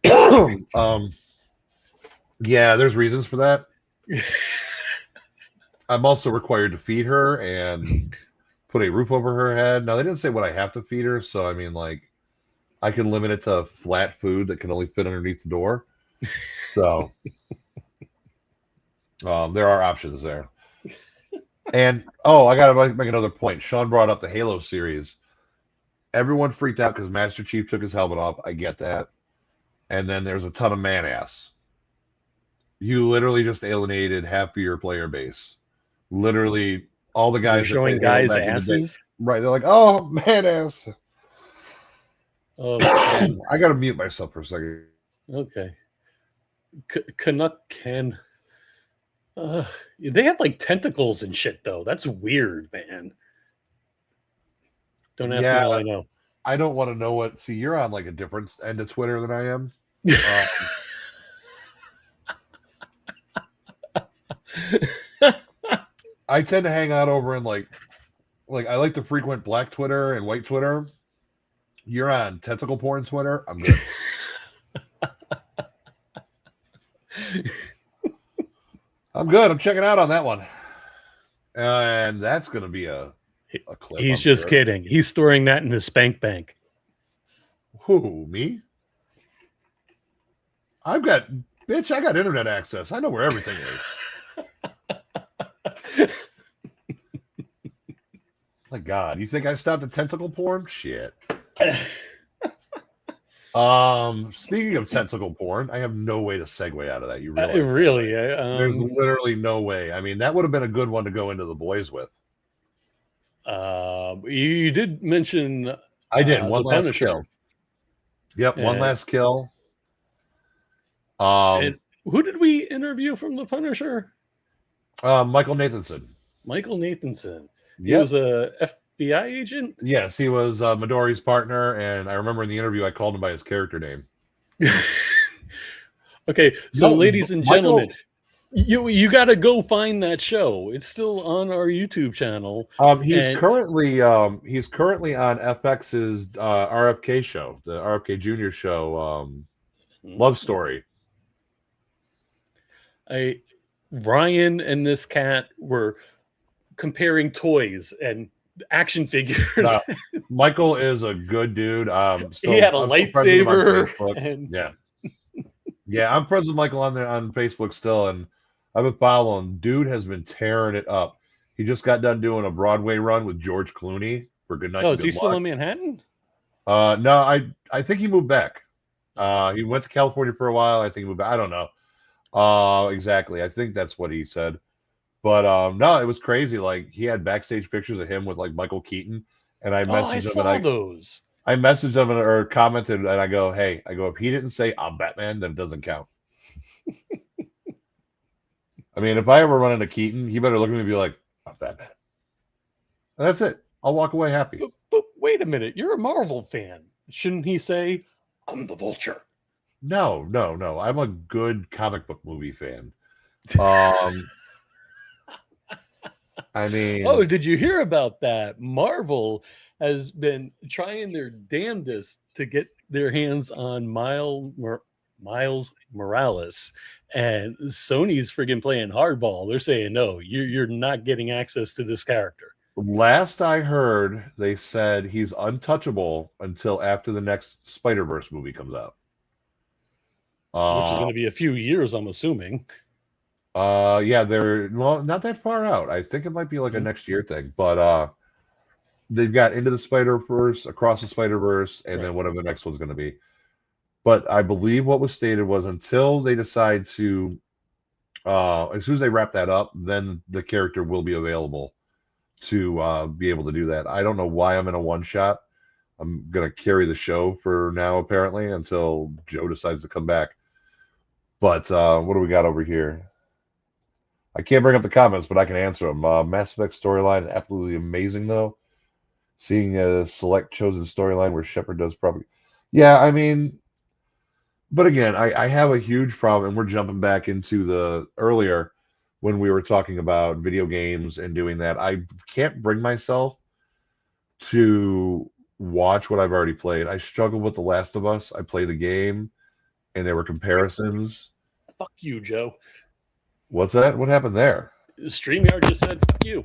Yeah, there's reasons for that. I'm also required to feed her and put a roof over her head. Now, they didn't say what I have to feed her, so I mean, like, I can limit it to flat food that can only fit underneath the door. So there are options there. And I gotta make another point. Sean brought up the Halo series. Everyone freaked out because Master Chief took his helmet off. I get that. And then there's a ton of man ass. You literally just alienated half of your player base. Literally, all the guys showing guys' asses. Right? They're like, "Oh, man ass." Oh, I gotta mute myself for a second. Okay. Canuck can. They have like tentacles and shit though. That's weird, man. Don't ask me how I know. I don't want to know what. See, you're on like a different end of Twitter than I am. I tend to hang out over in like I like to frequent black Twitter and white Twitter. You're on tentacle porn Twitter. I'm good. I'm good. I'm checking out on that one. And that's going to be a clip. He's just kidding. He's storing that in his spank bank. Who, me? I got internet access. I know where everything is. My God, you think I stopped at tentacle porn? Shit. Speaking of tentacle porn, I have no way to segue out of that. You realize? Really? There's literally no way. I mean, that would have been a good one to go into the boys with. You did mention. I did one last kill. Yep, one last kill. And who did we interview from The Punisher? Michael Nathanson. Michael Nathanson. He was a FBI agent? Yes, he was Midori's partner, and I remember in the interview I called him by his character name. Okay, so ladies and gentlemen, you got to go find that show. It's still on our YouTube channel. He's currently on FX's RFK show, the RFK Jr. show, Love Story. Ryan and this cat were comparing toys and action figures. No, Michael is a good dude. He had a lightsaber. Yeah, I'm friends with Michael on Facebook still, and I've been following. Dude has been tearing it up. He just got done doing a Broadway run with George Clooney for Good Night. Oh, is he still in Manhattan? No, I think he moved back. He went to California for a while. I think he moved back. I don't know exactly. I think that's what he said. But no, it was crazy. Like, he had backstage pictures of him with like Michael Keaton, and I messaged him. I messaged him or commented, and I go, if he didn't say I'm Batman, then it doesn't count. I mean, if I ever run into Keaton, he better look at me and be like, "Not Batman." And that's it. I'll walk away happy. But wait a minute, you're a Marvel fan. Shouldn't he say, "I'm the Vulture"? No. I'm a good comic book movie fan. I mean, Oh, did you hear about that? Marvel has been trying their damnedest to get their hands on Miles Morales, and Sony's friggin' playing hardball. They're saying, no, you're not getting access to this character. last I heard, they said he's untouchable until after the next Spider-Verse movie comes out. Which is going to be a few years, I'm assuming. Yeah, they're not that far out. I think it might be like a next year thing, but they've got Into the Spider-Verse, Across the Spider-Verse, and then whatever the next one's going to be. But I believe what was stated was until they decide to, as soon as they wrap that up, then the character will be available to be able to do that. I don't know why I'm in a one-shot. I'm going to carry the show for now, apparently, until Joe decides to come back. But what do we got over here? I can't bring up the comments, but I can answer them. Mass Effect storyline, absolutely amazing, though. Seeing a select chosen storyline where Shepard does probably... Yeah, I mean... But again, I have a huge problem, and we're jumping back into the earlier when we were talking about video games and doing that. I can't bring myself to watch what I've already played. I struggled with The Last of Us. I played the game, and there were comparisons. Fuck you, Joe. What's that? What happened there? StreamYard just said, fuck you.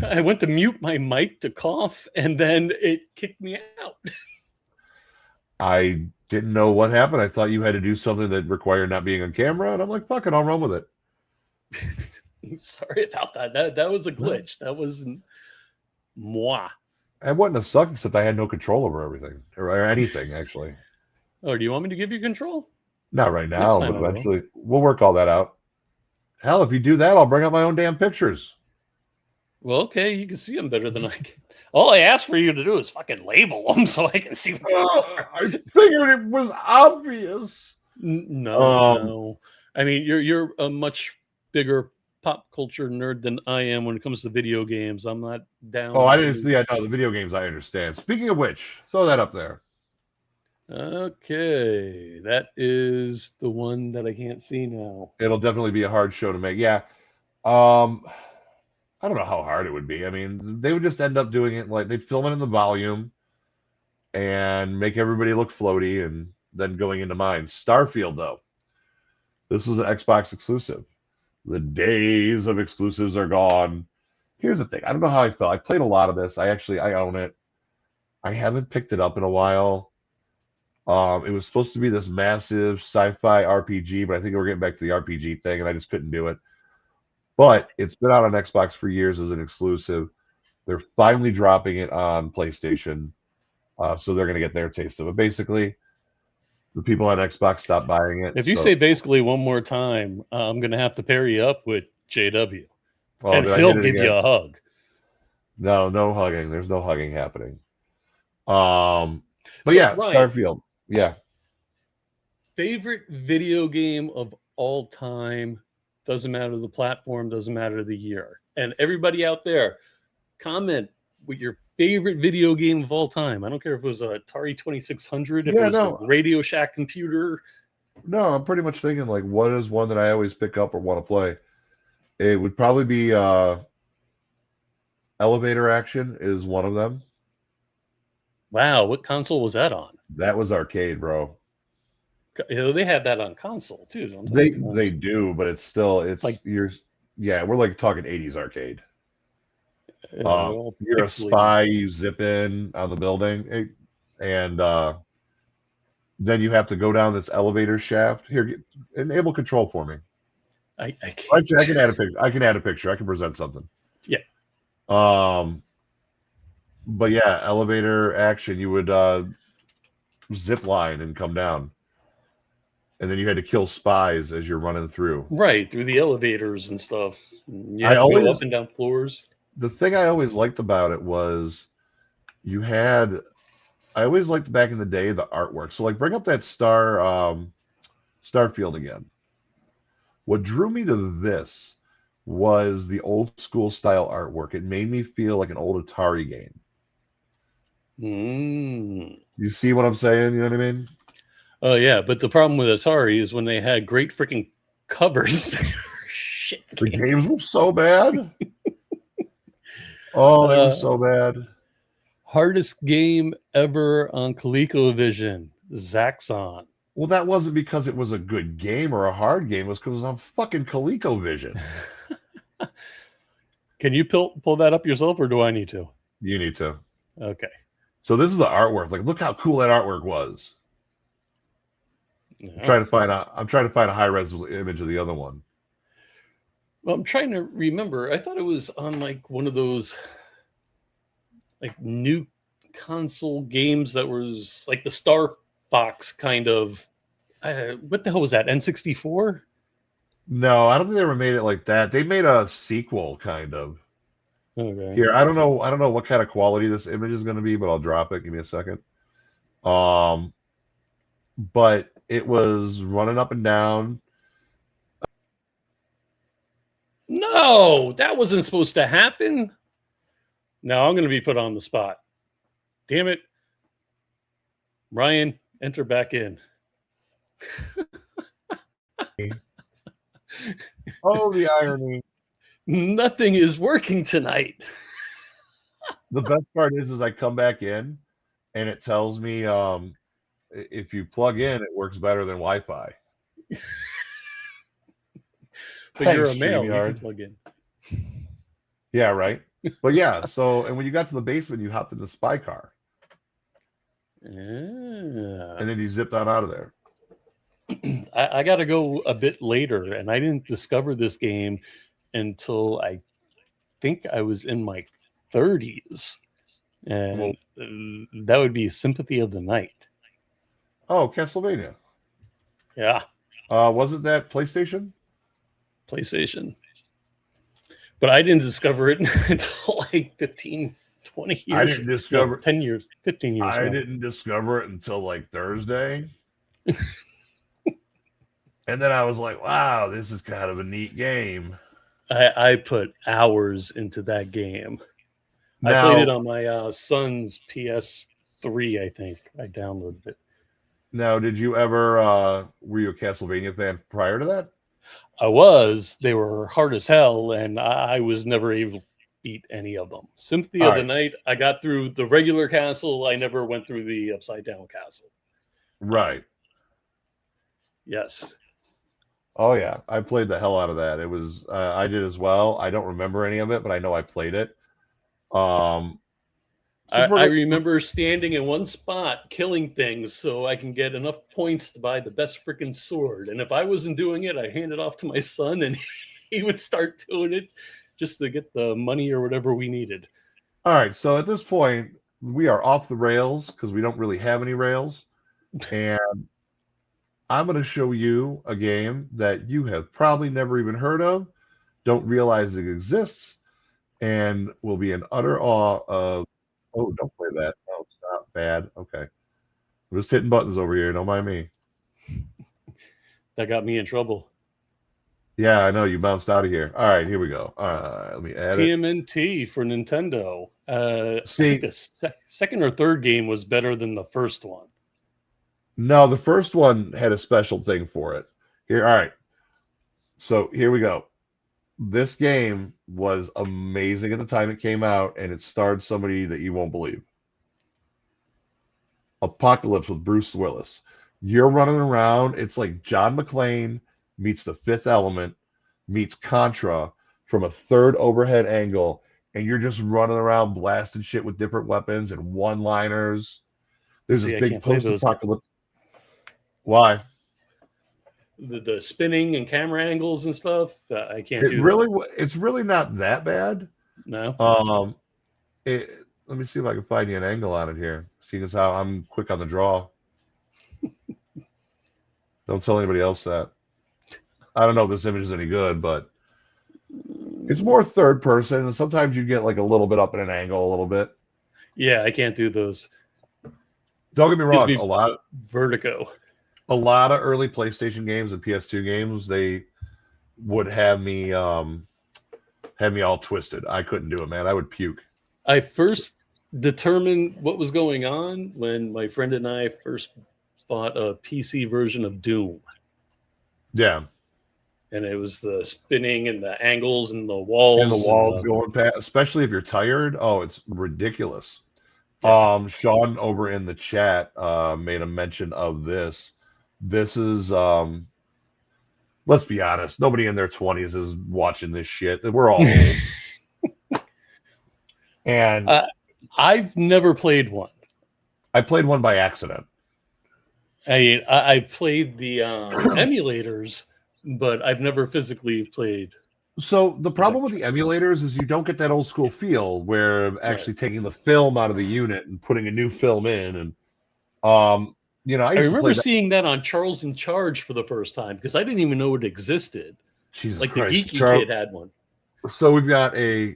I went to mute my mic to cough, and then it kicked me out. I didn't know what happened. I thought you had to do something that required not being on camera, and I'm like, fuck it, I'll run with it. Sorry about that. That was a glitch. That wasn't moi. It wasn't a suck, except I had no control over everything, or anything, actually. Oh, do you want me to give you control? Not right now, but eventually. We'll work all that out. Hell, if you do that, I'll bring up my own damn pictures. Well, okay, you can see them better than I can. All I asked for you to do is fucking label them so I can see what they are. I figured it was obvious. No. I mean, you're a much bigger pop culture nerd than I am when it comes to video games. I'm not down. Oh, I didn't see. I know the video games. I understand. Speaking of which, throw that up there. Okay, that is the one that I can't see now. It'll definitely be a hard show to make. Yeah. I don't know how hard it would be. I mean, they would just end up doing it like they'd film it in the volume and make everybody look floaty and then going into mine. Starfield, though. This was an Xbox exclusive. The days of exclusives are gone. Here's the thing. I don't know how I felt. I played a lot of this. I own it. I haven't picked it up in a while. It was supposed to be this massive sci-fi RPG, but I think we're getting back to the RPG thing, and I just couldn't do it. But it's been out on Xbox for years as an exclusive. They're finally dropping it on PlayStation, so they're going to get their taste of it. Basically, the people at Xbox stopped buying it. If you say basically one more time, I'm going to have to pair you up with JW. Oh, and he'll give you a hug. No hugging. There's no hugging happening. But so, yeah, Ryan, Starfield. Yeah. Favorite video game of all time? Doesn't matter the platform, doesn't matter the year. And everybody out there, comment with your favorite video game of all time. I don't care if it was a Atari 2600, if it was a Radio Shack computer. No, I'm pretty much thinking like, what is one that I always pick up or want to play? It would probably be Elevator Action is one of them. Wow, what console was that on? That was arcade, bro. They had that on console too. They do, but it's like we're like talking 80s arcade. You're a spy, you zip in on the building, and then you have to go down this elevator shaft. Here, enable control for me. I can add a picture. I can add a picture. I can present something. Yeah. But yeah, Elevator Action. You would zip line and come down. And then you had to kill spies as you're running through. Right, through the elevators and stuff. You had to go up and down floors. The thing I always liked about it was I always liked back in the day the artwork. So like bring up that Starfield again. What drew me to this was the old school style artwork. It made me feel like an old Atari game. You see what I'm saying? You know what I mean? Oh yeah, but the problem with Atari is when they had great freaking covers. Shit. The games were so bad. Oh, they were so bad. Hardest game ever on ColecoVision, Zaxxon. Well, that wasn't because it was a good game or a hard game. It was because it was on fucking ColecoVision. Can you pull that up yourself, or do I need to? You need to. Okay. So this is the artwork. Like, look how cool that artwork was. I'm trying to find a high res image of the other one. Well, I'm trying to remember. I thought it was on like one of those like new console games that was like the Star Fox kind of. What the hell was that? N64? No, I don't think they ever made it like that. They made a sequel, kind of. Okay. Here, I don't know what kind of quality this image is going to be, but I'll drop it. Give me a second. But it was running up and down. No, that wasn't supposed to happen. No, I'm going to be put on the spot. Damn it. Ryan, enter back in. Oh, the irony. Nothing is working tonight. The best part is I come back in and it tells me if you plug in, it works better than Wi-Fi. But you're a male, you can plug in. Yeah, right. But yeah, so and when you got to the basement, you hopped in the spy car. And then you zipped on out of there. I got to go a bit later, and I didn't discover this game until I think I was in my 30s. And that would be Sympathy of the Night. Oh, Castlevania. Yeah. Wasn't that PlayStation? PlayStation. But I didn't discover it until like 15, 20 years. I didn't discover 10 years, 15 years. I didn't discover it until like Thursday. And then I was like, wow, this is kind of a neat game. I put hours into that game. I played it on my son's PS3, I think. I downloaded it. Now, did you ever, were you a Castlevania fan prior to that? I was. They were hard as hell, and I was never able to beat any of them. Sympathy of the Night, I got through the regular castle. I never went through the upside down castle. Right. Yes. Oh, yeah. I played the hell out of that. It was, I did as well. I don't remember any of it, but I know I played it. I remember standing in one spot killing things so I can get enough points to buy the best freaking sword. And if I wasn't doing it, I hand it off to my son and he would start doing it just to get the money or whatever we needed. All right. So at this point, we are off the rails because we don't really have any rails. And I'm going to show you a game that you have probably never even heard of, don't realize it exists, and will be in utter awe of. Oh, don't play that. No, it's not bad. Okay. I'm just hitting buttons over here. Don't mind me. That got me in trouble. Yeah, I know. You bounced out of here. All right, here we go. All right, let me add TMNT for Nintendo. See, I think the second or third game was better than the first one. No, the first one had a special thing for it. Here, all right. So here we go. This game was amazing at the time it came out, and it starred somebody that you won't believe. Apocalypse with Bruce Willis. You're running around. It's like John McClane meets The Fifth Element meets Contra from a third overhead angle, and you're just running around blasting shit with different weapons and one-liners. There's a big post-apocalypse. Why? The spinning and camera angles and stuff. I can't do that. It's really not that bad. No. Let me see if I can find you an angle on it here. Seeing as how I'm quick on the draw. Don't tell anybody else that. I don't know if this image is any good, but it's more third person, and sometimes you get like a little bit up in an angle, a little bit. Yeah, I can't do those. Don't get me wrong. Vertigo. A lot of early PlayStation games and PS2 games, they would have me all twisted. I couldn't do it, man. I would puke. I first determined what was going on when my friend and I first bought a PC version of Doom. Yeah. And it was the spinning and the angles and the walls. And the walls going past, especially if you're tired. Oh, it's ridiculous. Yeah. Sean over in the chat made a mention of this. This is let's be honest, nobody in their 20s is watching this shit. We're all old. And I've never played one. I played one by accident. I played the emulators, but I've never physically played. So the problem with the emulators is you don't get that old school feel where actually taking the film out of the unit and putting a new film in. And, you know, I remember seeing that on Charles in Charge for the first time because I didn't even know it existed. Jesus like Christ. The geeky kid had one. So we've got a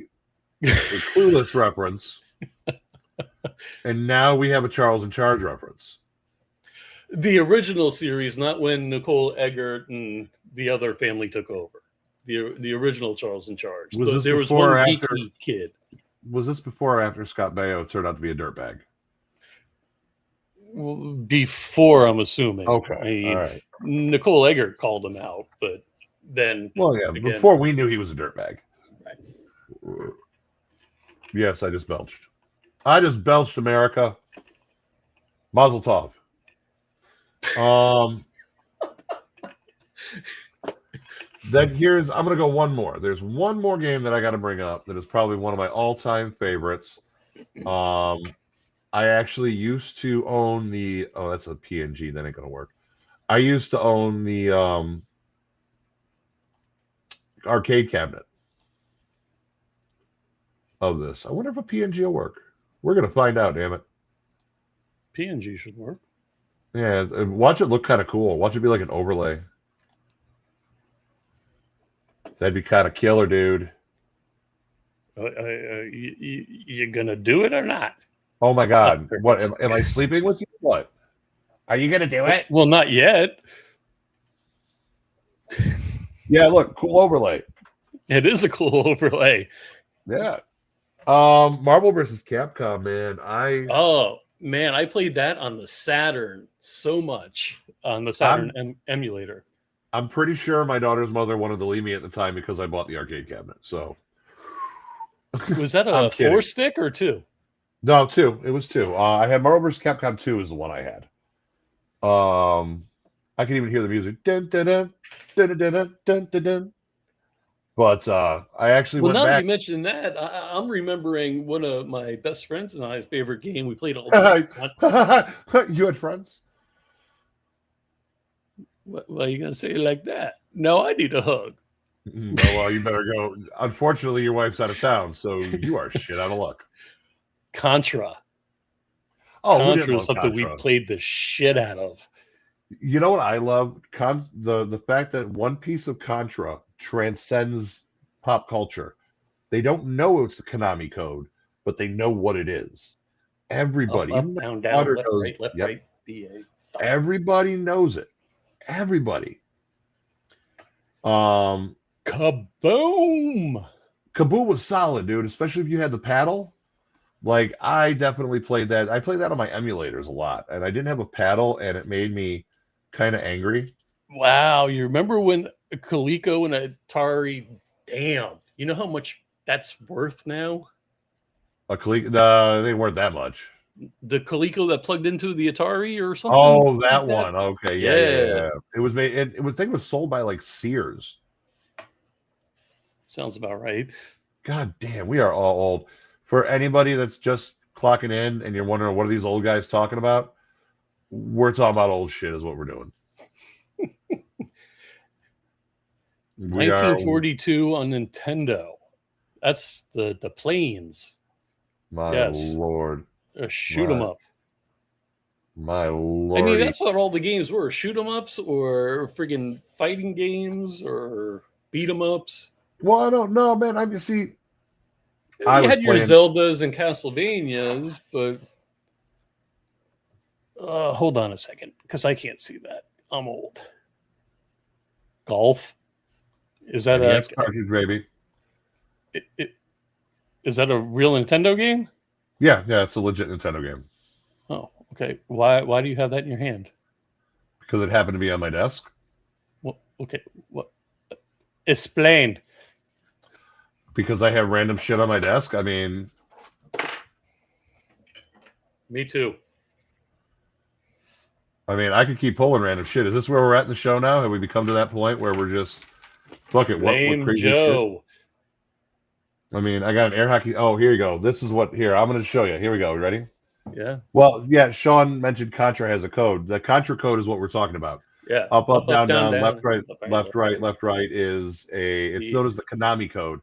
Clueless reference. And now we have a Charles in Charge reference. The original series, not when Nicole Eggert and the other family took over. The original Charles in Charge. There was one geeky kid. Was this before or after Scott Baio turned out to be a dirtbag? Well, before, I'm assuming. Okay, all right. Nicole Eggert called him out, but then... Well, yeah, again, before we knew he was a dirtbag. Right. Yes, I just belched. I just belched, America. Mazel tov. Then I'm going to go one more. There's one more game that I got to bring up that is probably one of my all-time favorites. I actually used to own the... Oh, that's a PNG. That ain't going to work. I used to own the arcade cabinet of this. I wonder if a PNG will work. We're going to find out, damn it. PNG should work. Yeah, watch it look kind of cool. Watch it be like an overlay. That'd be kind of killer, dude. You gonna do it or not? Oh my God! What am I sleeping with you? What? Are you gonna do it? Well, not yet. Yeah, look, cool overlay. It is a cool overlay. Yeah. Marvel vs. Capcom, man. Oh man, I played that on the Saturn so much on the Saturn emulator. I'm pretty sure my daughter's mother wanted to leave me at the time because I bought the arcade cabinet. So was that a 4-stick or 2? No, 2. It was 2. I had Marvel vs. Capcom 2 is the one I had. I can even hear the music. Dun, dun, dun, dun, dun, dun, dun, dun, dun. But I actually went back. Well, now you mentioned that, I'm remembering one of my best friends and I's favorite game. We played all the time. You had friends? Why are you going to say it like that? No, I need a hug. Oh, well, you better go. Unfortunately, your wife's out of town, so you are shit out of luck. Contra. Oh, Contra is something we played the shit out of. You know what I love? The fact that one piece of Contra transcends pop culture. They don't know it's the Konami code, but they know what it is. Everybody, up, down, down, left, knows, right, left, right, BA. Stop. Everybody knows it. Everybody. Kaboom! Kaboom was solid, dude. Especially if you had the paddle. Like I definitely played that. I played that on my emulators a lot, and I didn't have a paddle, and it made me kind of angry. Wow, you remember when a Coleco and Atari? Damn, you know how much that's worth now? A Coleco? They weren't that much. The Coleco that plugged into the Atari or something? Oh, that one. Okay, yeah. It was made. It was sold by like Sears. Sounds about right. God damn, we are all old. For anybody that's just clocking in and you're wondering what are these old guys talking about, we're talking about old shit is what we're doing. 1942 on Nintendo. That's the planes. My Lord. Shoot 'em up. My Lord. I mean, that's what all the games were. Shoot 'em ups or friggin' fighting games or beat 'em ups. Well, I don't know, man. I see. You had your Zeldas and Castlevanias, but hold on a second, because I can't see that. I'm old. Golf. Is that NES cartridge, baby. Is that a real Nintendo game? Yeah, it's a legit Nintendo game. Oh, okay. Why do you have that in your hand? Because it happened to be on my desk. Well, okay. What? Explain. Because I have random shit on my desk. I mean, me too. I could keep pulling random shit. Is this where we're at in the show now? Have we become to that point where we're just fuck it? What crazy Joe. shit? I got an air hockey. Oh, here you go. This is what here. I'm going to show you. Here we go. Ready? Yeah. Well, yeah. Sean mentioned Contra has a code. The Contra code is what we're talking about. Yeah. Up, down, left, right, left, right is it's known as the Konami code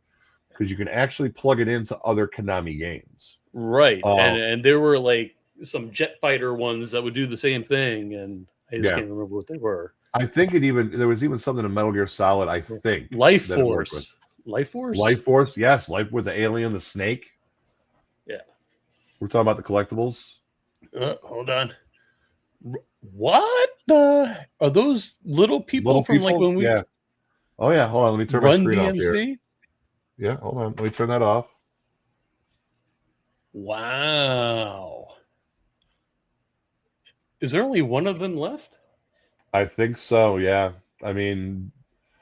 because you can actually plug it into other Konami games. Right. And there were like some jet fighter ones that would do the same thing, and I just can't remember what they were. I think there was even something in Metal Gear Solid. I think Life Force. Life Force, yes, Life with the alien, the snake. Yeah, we're talking about the collectibles. Hold on. What are those little people from like when we? Yeah. Oh yeah. Hold on. Let me turn my screen off here. Yeah. Hold on. Let me turn that off. Wow. Is there only one of them left? I think so. Yeah.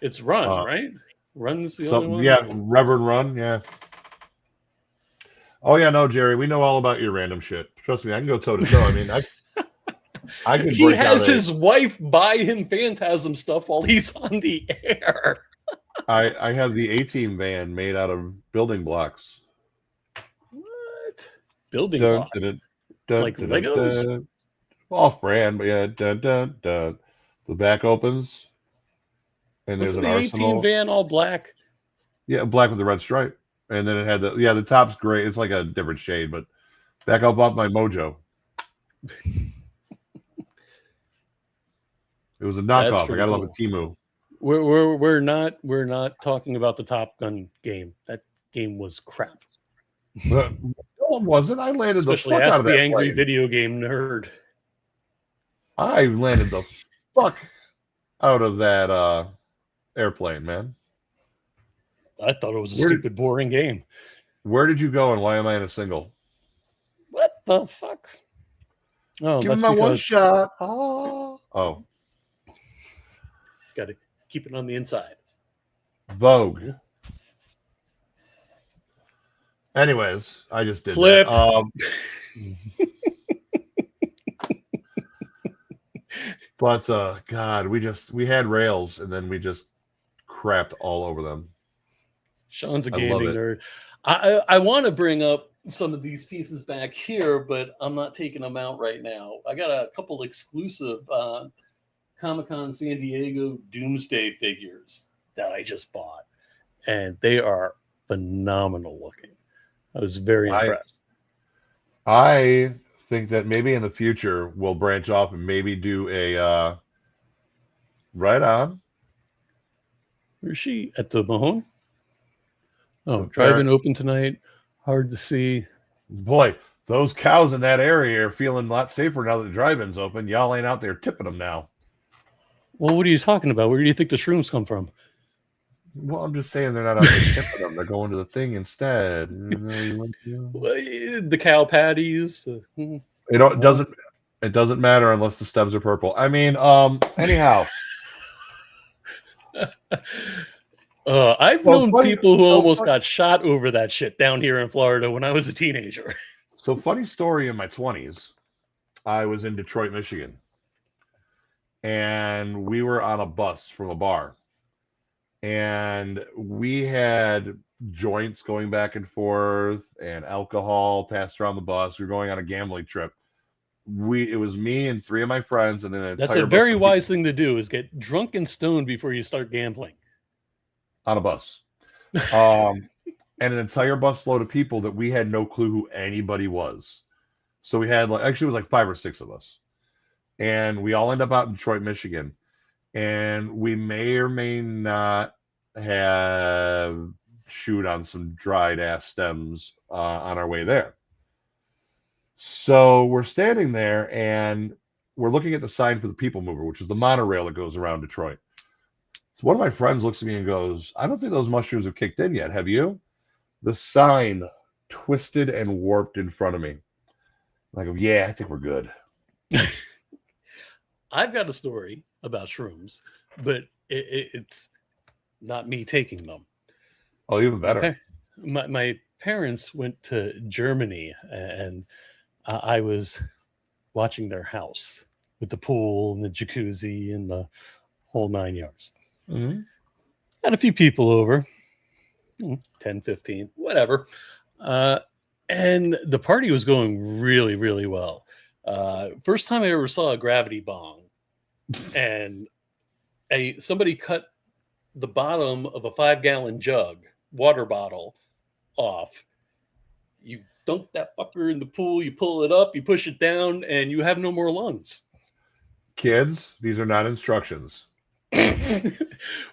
It's Run, right? Run's the only one. Yeah, Reverend Run. Yeah. Oh yeah, no, Jerry. We know all about your random shit. Trust me, I can go toe to toe. I can. He has his wife buy him Phantasm stuff while he's on the air. I have the A-Team van made out of building blocks. What? Building blocks? Like Legos? Off-brand, but yeah. The back opens, and there's an arsenal. A-Team van all black? Yeah, black with the red stripe, and then it had the top's gray. It's like a different shade, but back up my Mojo. It was a knockoff. I got it off of Temu. We're not talking about the Top Gun game. That game was crap. No, it wasn't. I landed Especially the fuck out of that the angry plane. Video game nerd. I landed the fuck out of that airplane, man. I thought it was a stupid, boring game. Where did you go, and why am I in a single? What the fuck? Oh, give me my one shot. Oh. Got to keep it on the inside. Vogue. Anyways, I just did Flip. That. But God, we had rails, and then we just crapped all over them. Sean's a gaming nerd. I want to bring up some of these pieces back here, but I'm not taking them out right now. I got a couple exclusive Comic-Con San Diego Doomsday figures that I just bought, and they are phenomenal looking. I was very impressed. I think that maybe in the future we'll branch off and maybe do a right on. Where's she? At the Mahone? Oh, drive-in open tonight. Hard to see. Boy, those cows in that area are feeling a lot safer now that the drive-in's open. Y'all ain't out there tipping them now. Well, what are you talking about? Where do you think the shrooms come from? Well, I'm just saying they're not out there tipping them. They're going to the thing instead. The cow patties. It doesn't matter unless the stems are purple. Anyhow. I've known people who almost got shot over that shit down here in Florida when I was a teenager. So funny story, in my 20s, I was in Detroit, Michigan. And we were on a bus from a bar. And we had joints going back and forth and alcohol passed around the bus. We were going on a gambling trip. It was me and three of my friends, and then that's a very wise thing to do, is get drunk and stoned before you start gambling. On a bus. And an entire bus load of people that we had no clue who anybody was. So we had it was like 5 or 6 of us. And we all end up out in Detroit, Michigan. And we may or may not have chewed on some dried ass stems on our way there. So we're standing there and we're looking at the sign for the People Mover, which is the monorail that goes around Detroit. So one of my friends looks at me and goes, I don't think those mushrooms have kicked in yet. Have you? The sign twisted and warped in front of me. I go, yeah, I think we're good. I've got a story about shrooms, but it's not me taking them. Oh, even better. My parents went to Germany, and I was watching their house with the pool and the jacuzzi and the whole 9 yards. Mm-hmm. Had a few people over, 10, 15, whatever. And the party was going really, really well. First time I ever saw a gravity bong, and somebody cut the bottom of a 5-gallon jug, water bottle, off. You dunk that fucker in the pool, you pull it up, you push it down, and you have no more lungs. Kids, these are not instructions.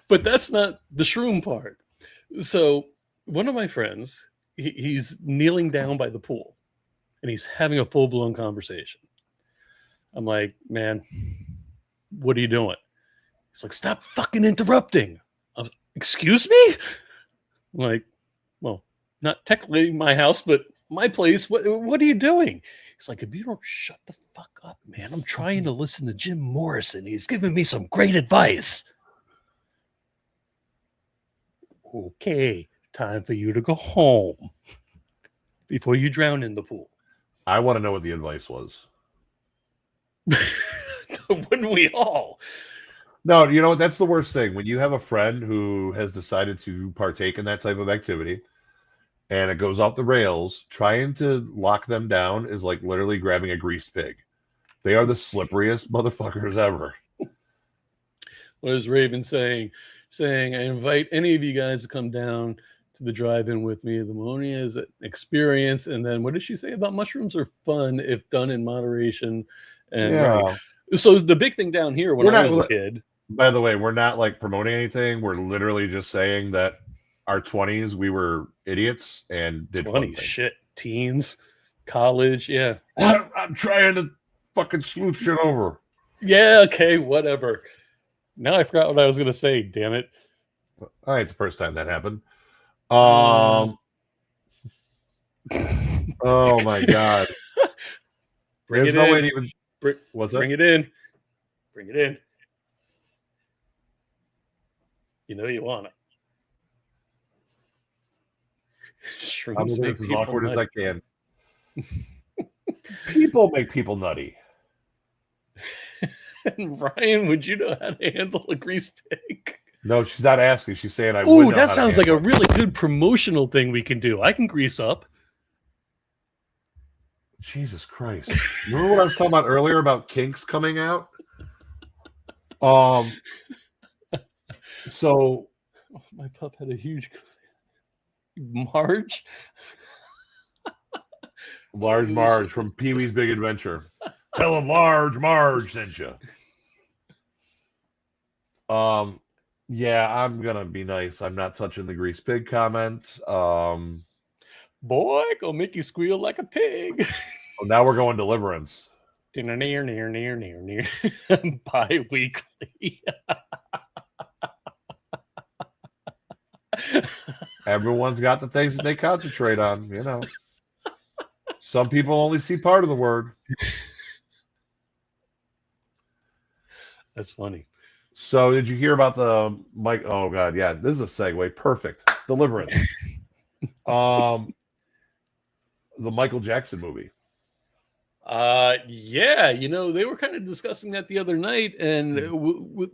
But that's not the shroom part. So one of my friends, he's kneeling down by the pool, and he's having a full-blown conversation. I'm like, man, what are you doing? He's like, stop fucking interrupting. I was, excuse me? I'm like, well, not technically my house, but my place. What are you doing? He's like, if you don't shut the fuck up, man, I'm trying to listen to Jim Morrison. He's giving me some great advice. Okay, time for you to go home before you drown in the pool. I want to know what the advice was. Wouldn't we all? No, you know what? That's the worst thing. When you have a friend who has decided to partake in that type of activity and it goes off the rails, trying to lock them down is like literally grabbing a greased pig. They are the slipperiest motherfuckers ever. What is Raven saying? Saying, I invite any of you guys to come down to the drive-in with me. The ammonia is an experience. And then what did she say about mushrooms are fun if done in moderation? And Yeah. right. So the big thing down here when I was a kid. By the way, we're not like promoting anything. We're literally just saying that our 20s, we were idiots and did 20 shit, teens, college, yeah. I'm trying to fucking smooth shit over. Yeah, okay, whatever. Now I forgot what I was going to say, damn it. All right, the first time that happened. Oh my God. There's no way to even... What's that? Bring it in. Bring it in. You know you want it. I'm doing this as awkward as I can. People make people nutty. And Ryan, would you know how to handle a grease pig? No, she's not asking. She's saying I would. Oh, that sounds like a really good promotional thing we can do. I can grease up. Jesus Christ. Remember what I was talking about earlier about kinks coming out? So my pup had a huge Marge. Large Marge from Pee-wee's Big Adventure. Tell him Large Marge sent you. Yeah, I'm gonna be nice. I'm not touching the grease pig comments. Boy, gonna make you squeal like a pig. Oh, now we're going deliverance. Near. Bi-weekly. Everyone's got the things that they concentrate on, you know. Some people only see part of the word. That's funny. So did you hear about the Mike? Oh God, yeah, this is a segue. Perfect. Deliverance. The Michael Jackson movie. Yeah, you know, they were kind of discussing that the other night, and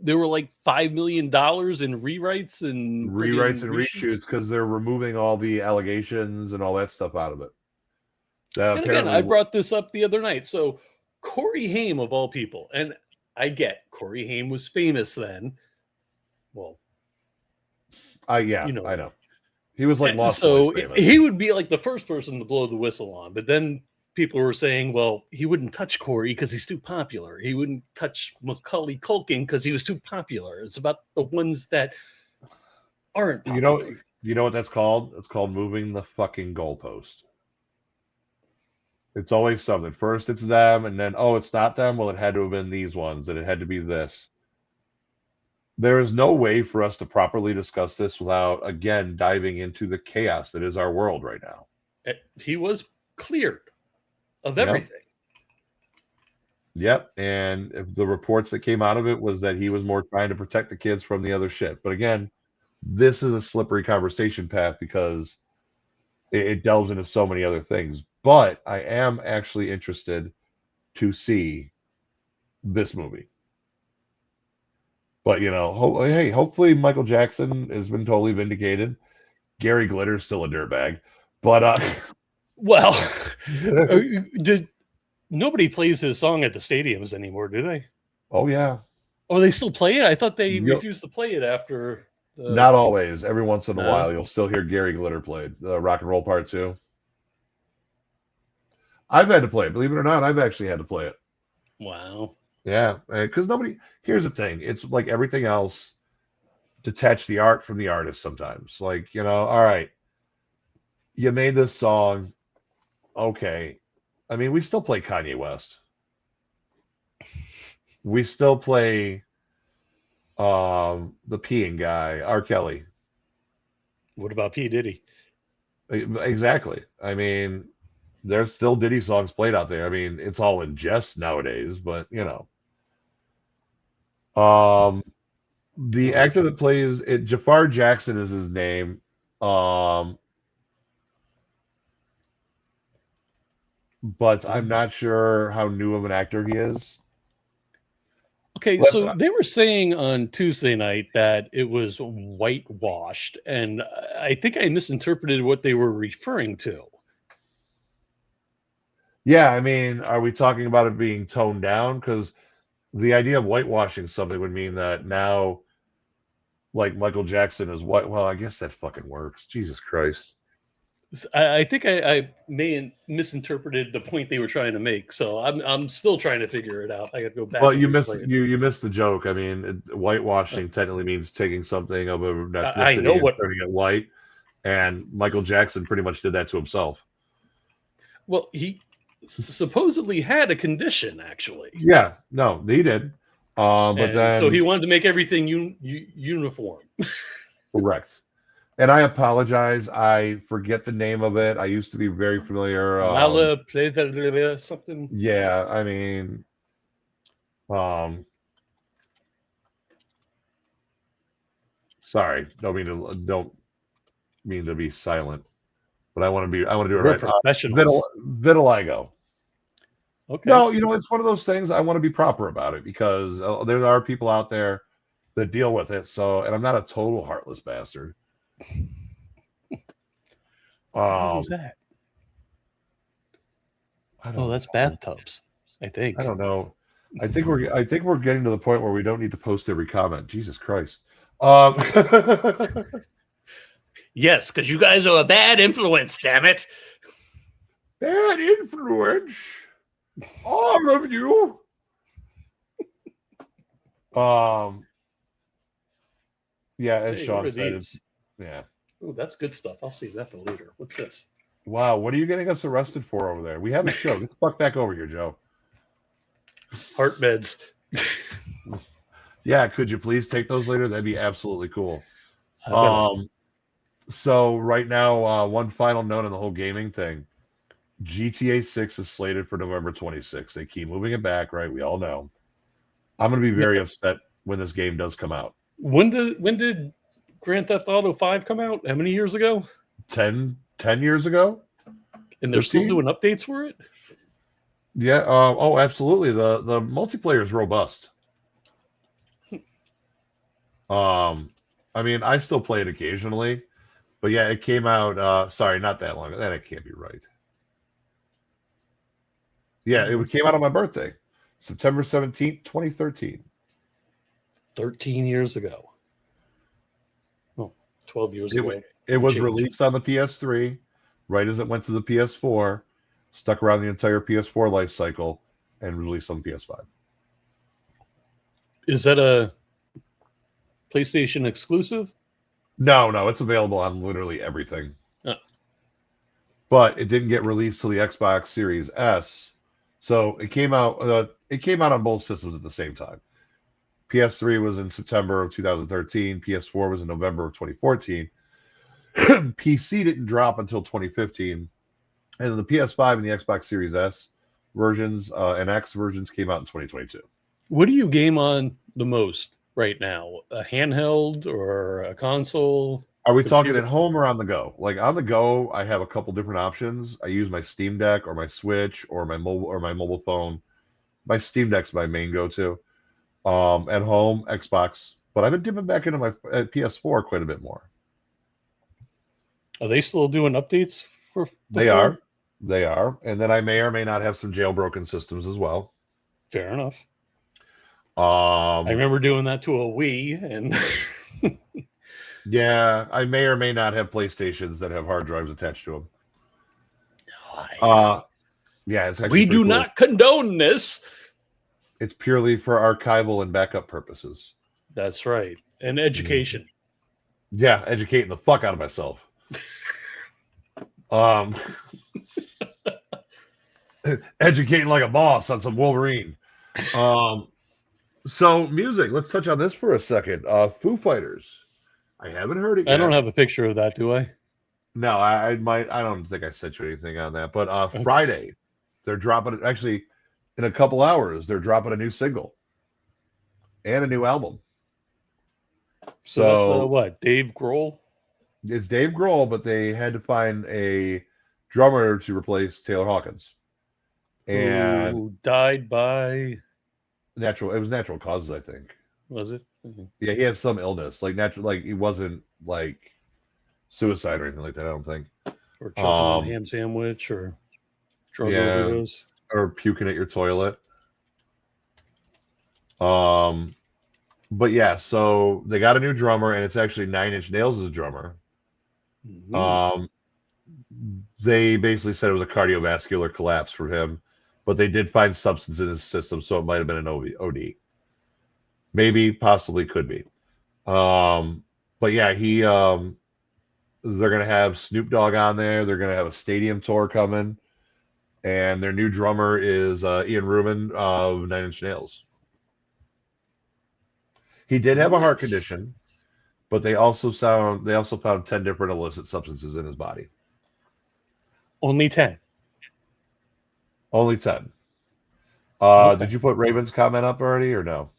there were like $5 million in rewrites and reshoots because they're removing all the allegations and all that stuff out of it. And again, I brought this up the other night. So Corey Haim, of all people, and I get Corey Haim was famous then. Well, you know, I know. He was like Lost so Boys famous. He would be like the first person to blow the whistle on, but then people were saying, well, he wouldn't touch Corey because he's too popular. He wouldn't touch Macaulay Culkin because he was too popular. It's about the ones that aren't popular. You know what that's called? It's called moving the fucking goalpost. It's always something. First it's them, and then, oh, it's not them. Well, it had to have been these ones, and it had to be this. there is no way for us to properly discuss this without, again, diving into the chaos that is our world right now. He was cleared of Yep. everything. Yep. And if the reports that came out of it was that he was more trying to protect the kids from the other shit. But again, this is a slippery conversation path because it delves into so many other things. But I am actually interested to see this movie. But, hey, hopefully Michael Jackson has been totally vindicated. Gary Glitter's still a dirtbag. But, well, nobody plays his song at the stadiums anymore, do they? Oh, yeah. Oh, they still play it? I thought they refused to play it after. Not always. Every once in a while, you'll still hear Gary Glitter played. Rock and Roll Part 2. I've had to play it. Believe it or not, I've actually had to play it. Wow. Yeah, because here's the thing. It's like everything else, detach the art from the artist sometimes. Like, all right, you made this song. Okay. I mean, we still play Kanye West. We still play the peeing guy, R. Kelly. What about P. Diddy? Exactly. I mean, there's still Diddy songs played out there. I mean, it's all in jest nowadays, but the actor that plays it, Jafar Jackson is his name. But I'm not sure how new of an actor he is. Okay, so they were saying on Tuesday night that it was whitewashed, and I think I misinterpreted what they were referring to. Yeah, I mean, are we talking about it being toned down? Because the idea of whitewashing something would mean that now, like Michael Jackson is white. Well, I guess that fucking works. Jesus Christ. I think I may have misinterpreted the point they were trying to make, so I'm still trying to figure it out. I got to go back. Well, you missed the joke. I mean, whitewashing technically means taking something of a ethnicity and turning it white, and Michael Jackson pretty much did that to himself. Well, he supposedly had a condition, actually. Yeah, no, he did. But then so he wanted to make everything uniform. Correct. And I apologize. I forget the name of it. I used to be very familiar. Something. Yeah, I mean, sorry, don't mean to be silent, but I want to do it right. Professionals. Vitiligo. Okay. No, it's one of those things. I want to be proper about it because there are people out there that deal with it. So, and I'm not a total heartless bastard. What was that? That's bathtubs. I think. I don't know. I think we're getting to the point where we don't need to post every comment. Jesus Christ. Yes, because you guys are a bad influence. Damn it. Bad influence. All of you. Yeah, as Sean said, yeah. Oh, that's good stuff. I'll save that for later. What's this? Wow, what are you getting us arrested for over there? We have a show. Get the fuck back over here, Joe. Heart meds. Yeah, could you please take those later? That'd be absolutely cool. So right now, one final note on the whole gaming thing. GTA 6 is slated for November 26th. They keep moving it back, right? We all know. I'm going to be very upset when this game does come out. When did Grand Theft Auto 5 come out? How many years ago? 10 years ago. And they're 15? Still doing updates for it? Yeah. Oh, absolutely. The multiplayer is robust. I mean, I still play it occasionally, but yeah, it came out. Sorry, not that long. That can't be right. Yeah, it came out on my birthday, September 17th, 2013. 13 years ago. Oh, 12 years ago. It was released on the PS3, right as it went to the PS4, stuck around the entire PS4 life cycle, and released on the PS5. Is that a PlayStation exclusive? No, it's available on literally everything. But it didn't get released to the Xbox Series S, so it came out. It came out on both systems at the same time. PS3 was in September of 2013. PS4 was in November of 2014. PC didn't drop until 2015. And then the PS5 and the Xbox Series S versions and X versions came out in 2022. What do you game on the most right now? A handheld or a console? Are we Computer? talking at home or on the go? Like on the go, I have a couple different options. I use my Steam Deck or my Switch or my mobile phone. My Steam Deck's my main go-to. At home, Xbox. But I've been dipping back into my PS4 quite a bit more. Are they still doing updates for the They 4? are. They are. And then I may or may not have some jailbroken systems as well. Fair enough. I I remember doing that to a Wii, and yeah, I may or may not have PlayStations that have hard drives attached to them. nice. Yeah, it's actually We pretty do cool. not condone this. It's purely for archival and backup purposes. That's right. And education. Yeah, educating the fuck out of myself. Educating like a boss on some Wolverine. So music, let's touch on this for a second. Foo Fighters. I haven't heard it yet. I don't have a picture of that, do I? No, I might. I don't think I sent you anything on that. But Friday, they're dropping it. Actually, in a couple hours, they're dropping a new single and a new album. So that's what? Dave Grohl? It's Dave Grohl, but they had to find a drummer to replace Taylor Hawkins. And Who died by... it was natural causes, I think. Was it? Mm-hmm. Yeah, he had some illness, like he wasn't like suicide or anything like that, I don't think. Or choking on a ham sandwich or drug overdose. Or puking at your toilet. But yeah, so they got a new drummer, and it's actually 9 Inch Nails as a drummer. Mm-hmm. They basically said it was a cardiovascular collapse for him, but they did find substance in his system, so it might have been an OD. Maybe, possibly, could be. But yeah, they're gonna have Snoop Dogg on there. They're gonna have a stadium tour coming, and their new drummer is Ian Rubin of 9 Inch Nails. He did have a heart condition, but they also found 10 different illicit substances in his body. Only 10. Only 10. Okay. Did you put Raven's comment up already or no?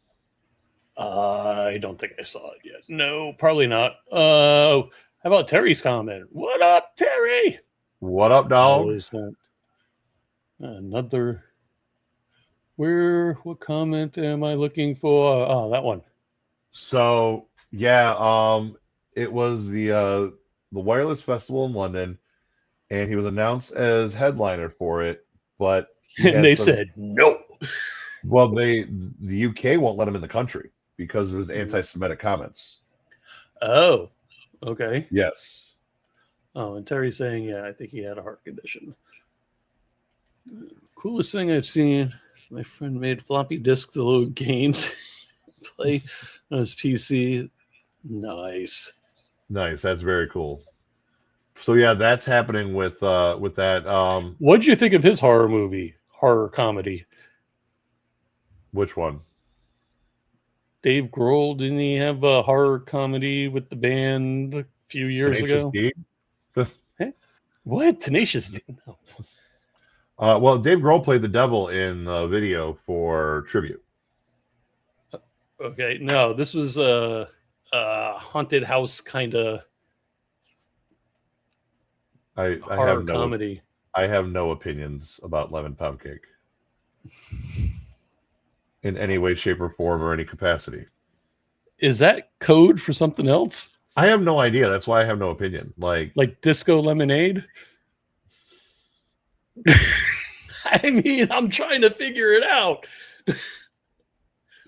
I don't think I saw it yet. No, probably not. How about Terry's comment? What up, Terry? What up, dog? Another. What comment am I looking for? Oh, that one. So yeah, it was the Wireless Festival in London, and he was announced as headliner for it, but they said no. Well, the UK won't let him in the country because of his anti-Semitic comments. Oh, okay. Yes. Oh, and Terry's saying, yeah, I think he had a heart condition. Coolest thing I've seen. My friend made floppy disk to load games, play on his PC. Nice. That's very cool. So yeah, that's happening with that. What'd you think of his horror comedy? Which one? Dave Grohl, didn't he have a horror comedy with the band a few years ago? Hey? What? Tenacious D? No. Well, Dave Grohl played the devil in the video for Tribute. Okay, no, this was a haunted house kind of horror comedy. I have no opinions about Lemon Pound Cake in any way, shape, or form, or any capacity. Is that code for something else? I have no idea. That's why I have no opinion. Like Disco Lemonade? I mean, I'm trying to figure it out.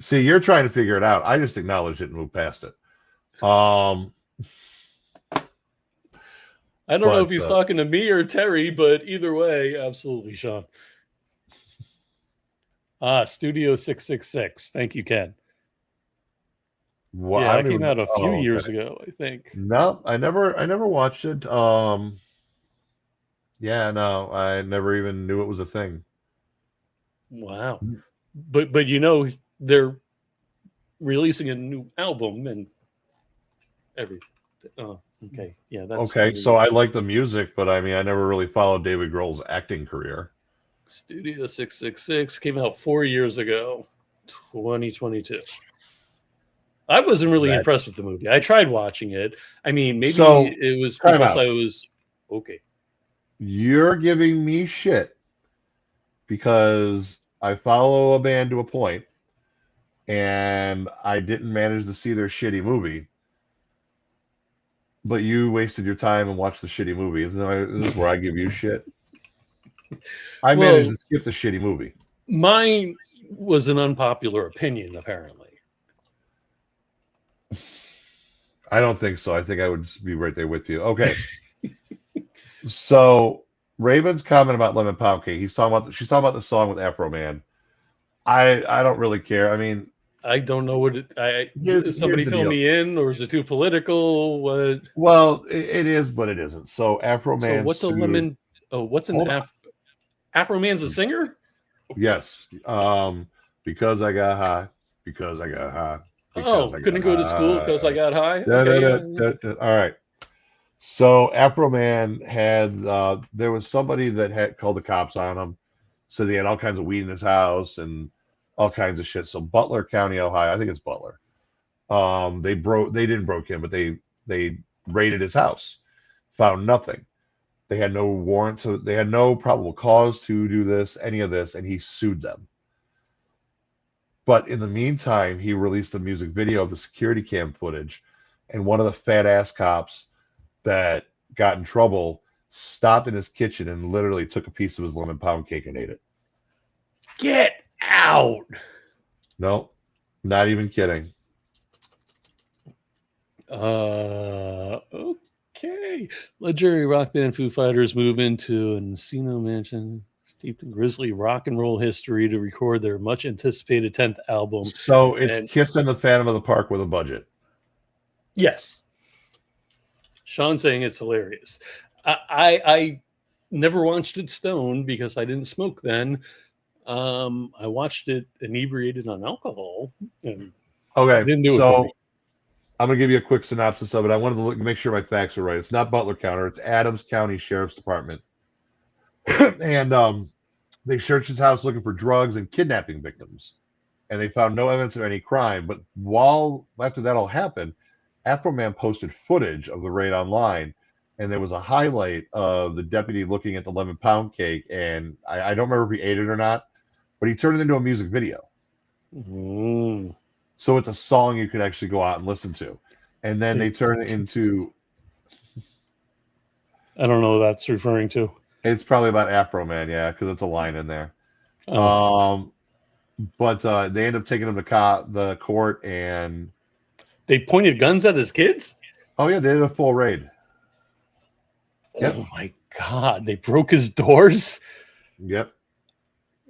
See, you're trying to figure it out. I just acknowledged it and moved past it. I don't know if he's talking to me or Terry, but either way, absolutely, Sean. Studio 666. Thank you, Ken. Well, yeah, it came out a few years ago, I think. No, I never watched it. Yeah, no, I never even knew it was a thing. Wow. But you know, they're releasing a new album and everything. Okay, yeah, that's okay. So I like the music, but I mean, I never really followed David Grohl's acting career. Studio 666 came out 4 years ago, 2022. I wasn't really impressed with the movie. I tried watching it. I mean, maybe it was because I was okay. You're giving me shit because I follow a band to a point, and I didn't manage to see their shitty movie. But you wasted your time and watched the shitty movie. Isn't this where I give you shit? I managed to skip the shitty movie. Mine was an unpopular opinion, apparently. I don't think so. I think I would be right there with you. Okay. So Raven's comment about Lemon Pound Cake. She's talking about the song with Afro Man. I don't really care. I mean, I don't know what somebody fill me in, or is it too political? What? Well, it is, but it isn't. So Afro Man. So what's a lemon? Oh, what's an Afro Man's a singer? Yes. Because I got high. Because I got high. Couldn't go to school because I got high. All right. So Afro Man had there was somebody that had called the cops on him. So they had all kinds of weed in his house and all kinds of shit. So Butler County, Ohio, I think it's Butler. They didn't break him, but they raided his house, found nothing. They had no warrant, so they had no probable cause to do this, any of this, and he sued them. But in the meantime, he released a music video of the security cam footage, and one of the fat ass cops that got in trouble stopped in his kitchen and literally took a piece of his lemon pound cake and ate it. Get out. No, not even kidding. Okay. Legendary rock band Foo Fighters move into an Encino mansion steeped in grisly rock and roll history to record their much anticipated 10th album. So it's Kiss and the Phantom of the Park with a budget. Yes. Sean saying it's hilarious. I never watched it stoned because I didn't smoke then. I watched it inebriated on alcohol. And okay, didn't do so it I'm going to give you a quick synopsis of it. I wanted to make sure my facts are right. It's not Butler County. It's Adams County Sheriff's Department. And they searched his house looking for drugs and kidnapping victims. And they found no evidence of any crime. But after that all happened, Afro Man posted footage of the raid online. And there was a highlight of the deputy looking at the lemon pound cake. And I don't remember if he ate it or not, but he turned it into a music video. Mm. So it's a song you could actually go out and listen to. And then they turn it into... I don't know what that's referring to. It's probably about Afro Man, yeah, because it's a line in there. Oh. But they end up taking him to the court, and... They pointed guns at his kids? Oh, yeah, they did a full raid. Yep. Oh, my God. They broke his doors? Yep.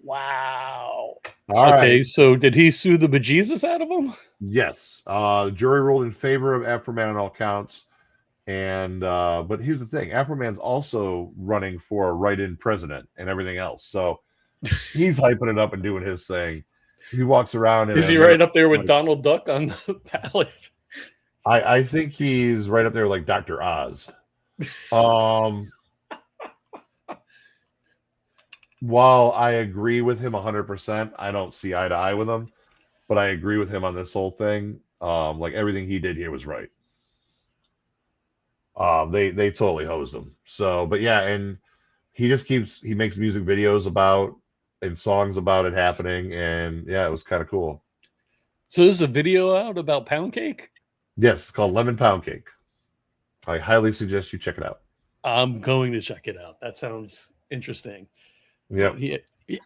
Wow. All right. So did he sue the bejesus out of him? Yes. Jury ruled in favor of Afro Man on all counts. And but here's the thing: Afro Man's also running for a write-in president and everything else. So he's hyping it up and doing his thing. He walks around. Is he right up there with Donald Duck on the ballot? I think he's right up there with like Dr. Oz. While I agree with him 100%, I don't see eye to eye with him, but I agree with him on this whole thing. Like everything he did here was right. They totally hosed him. So, but yeah, and he makes music videos about and songs about it happening, and yeah, it was kind of cool. So there's a video out about pound cake? Yes, it's called Lemon Pound Cake. I highly suggest you check it out. I'm going to check it out. That sounds interesting. Yeah.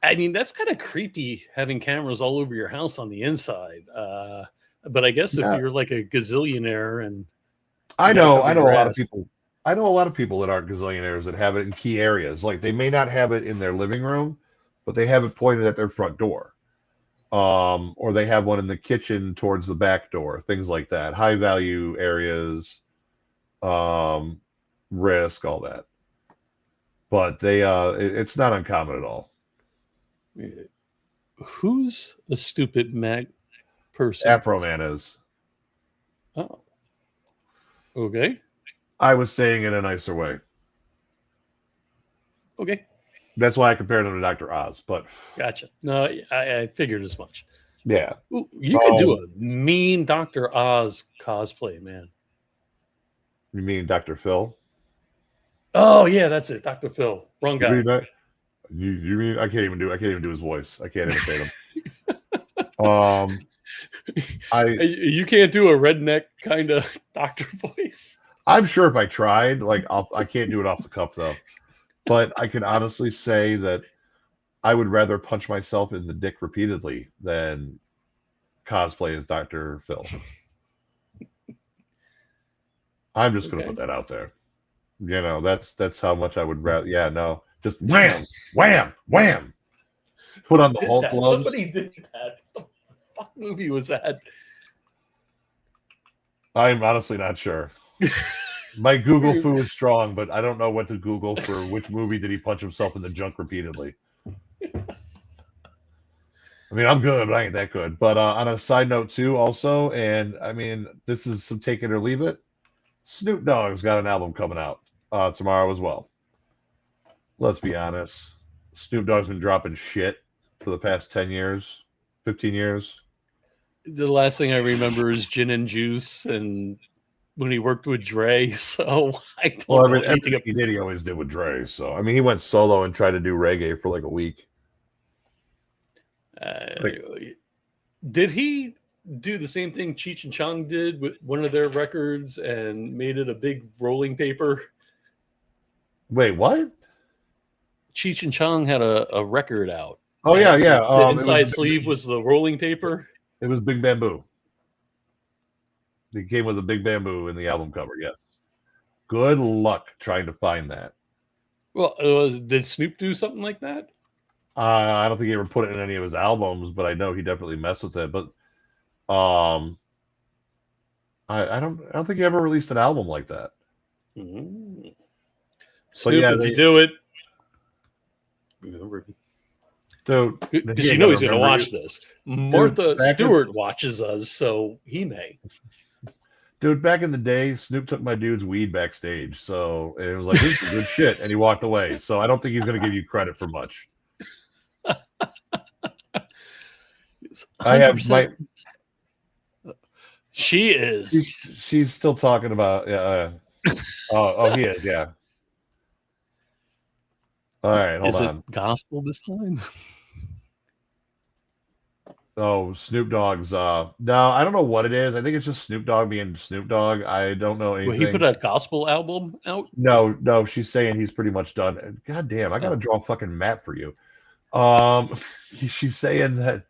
I mean, that's kind of creepy having cameras all over your house on the inside. But I guess if you're like a gazillionaire and I know a lot of people. I know a lot of people that aren't gazillionaires that have it in key areas. Like they may not have it in their living room, but they have it pointed at their front door. Or they have one in the kitchen towards the back door, things like that. High value areas, risk, all that. But it's not uncommon at all. Who's a stupid person? Afro Man is. Oh. Okay. I was saying it in a nicer way. Okay. That's why I compared him to Dr. Oz, but Gotcha. No, I figured as much. yeah. Ooh, you could do a mean Dr. Oz cosplay, man. You mean Dr. Phil? Oh yeah, that's it. Dr. Phil. Wrong guy. You mean I can't even do his voice. I can't imitate him. You can't do a redneck kind of doctor voice. I'm sure if I tried, like I can't do it off the cuff though. But I can honestly say that I would rather punch myself in the dick repeatedly than cosplay as Dr. Phil. I'm just going to put that out there. You know, that's how much I would rather. Yeah, no, just wham, wham, wham. Put on the Hulk gloves. Somebody did that. What the fuck movie was that? I'm honestly not sure. My Google foo is strong, but I don't know what to Google for which movie did he punch himself in the junk repeatedly. I mean, I'm good, but I ain't that good. But on a side note too, also, and I mean, this is some take it or leave it. Snoop Dogg's got an album coming out tomorrow as well. Let's be honest. Snoop Dogg's been dropping shit for the past 10 years, 15 years. The last thing I remember is Gin and Juice and when he worked with Dre. So I don't know everything he did, he always did with Dre. So, I mean, he went solo and tried to do reggae for like a week. Did he do the same thing Cheech and Chong did with one of their records and made it a big rolling paper? Wait, what? Cheech and Chong had a record out. Oh, yeah. The inside sleeve was the rolling paper. It was Big Bamboo. He came with a Big Bamboo in the album cover, yes. Good luck trying to find that. Well, did Snoop do something like that? I don't think he ever put it in any of his albums, but I know he definitely messed with it. But I don't think he ever released an album like that. Mm-hmm. Snoop, yeah, if you do it, dude, because you know he's going to watch this. Martha Stewart watches us, so he may. Dude, back in the day, Snoop took my dude's weed backstage, so it was like, this is good shit, and he walked away. So I don't think he's going to give you credit for much. I have my. She is. She's still talking about. Yeah. He is. Yeah. All right, hold on. Is it gospel this time? Oh, Snoop Dogg's. No, I don't know what it is. I think it's just Snoop Dogg being Snoop Dogg. I don't know anything. Well, he put a gospel album out? No. She's saying he's pretty much done. God damn, I got to draw a fucking map for you. She's saying that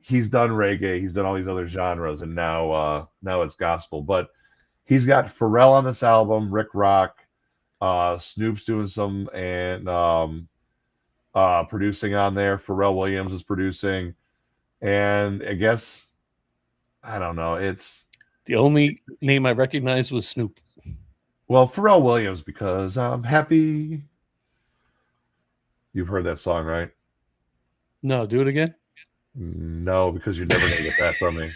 he's done reggae, he's done all these other genres, and now it's gospel. But he's got Pharrell on this album, Rick Rock, Snoop's doing some and producing on there. Pharrell Williams is producing, and I guess I don't know. It's the only name I recognized was Snoop. Well, Pharrell Williams, because I'm happy. You've heard that song, right? No, do it again. No, because you're never gonna get that from me.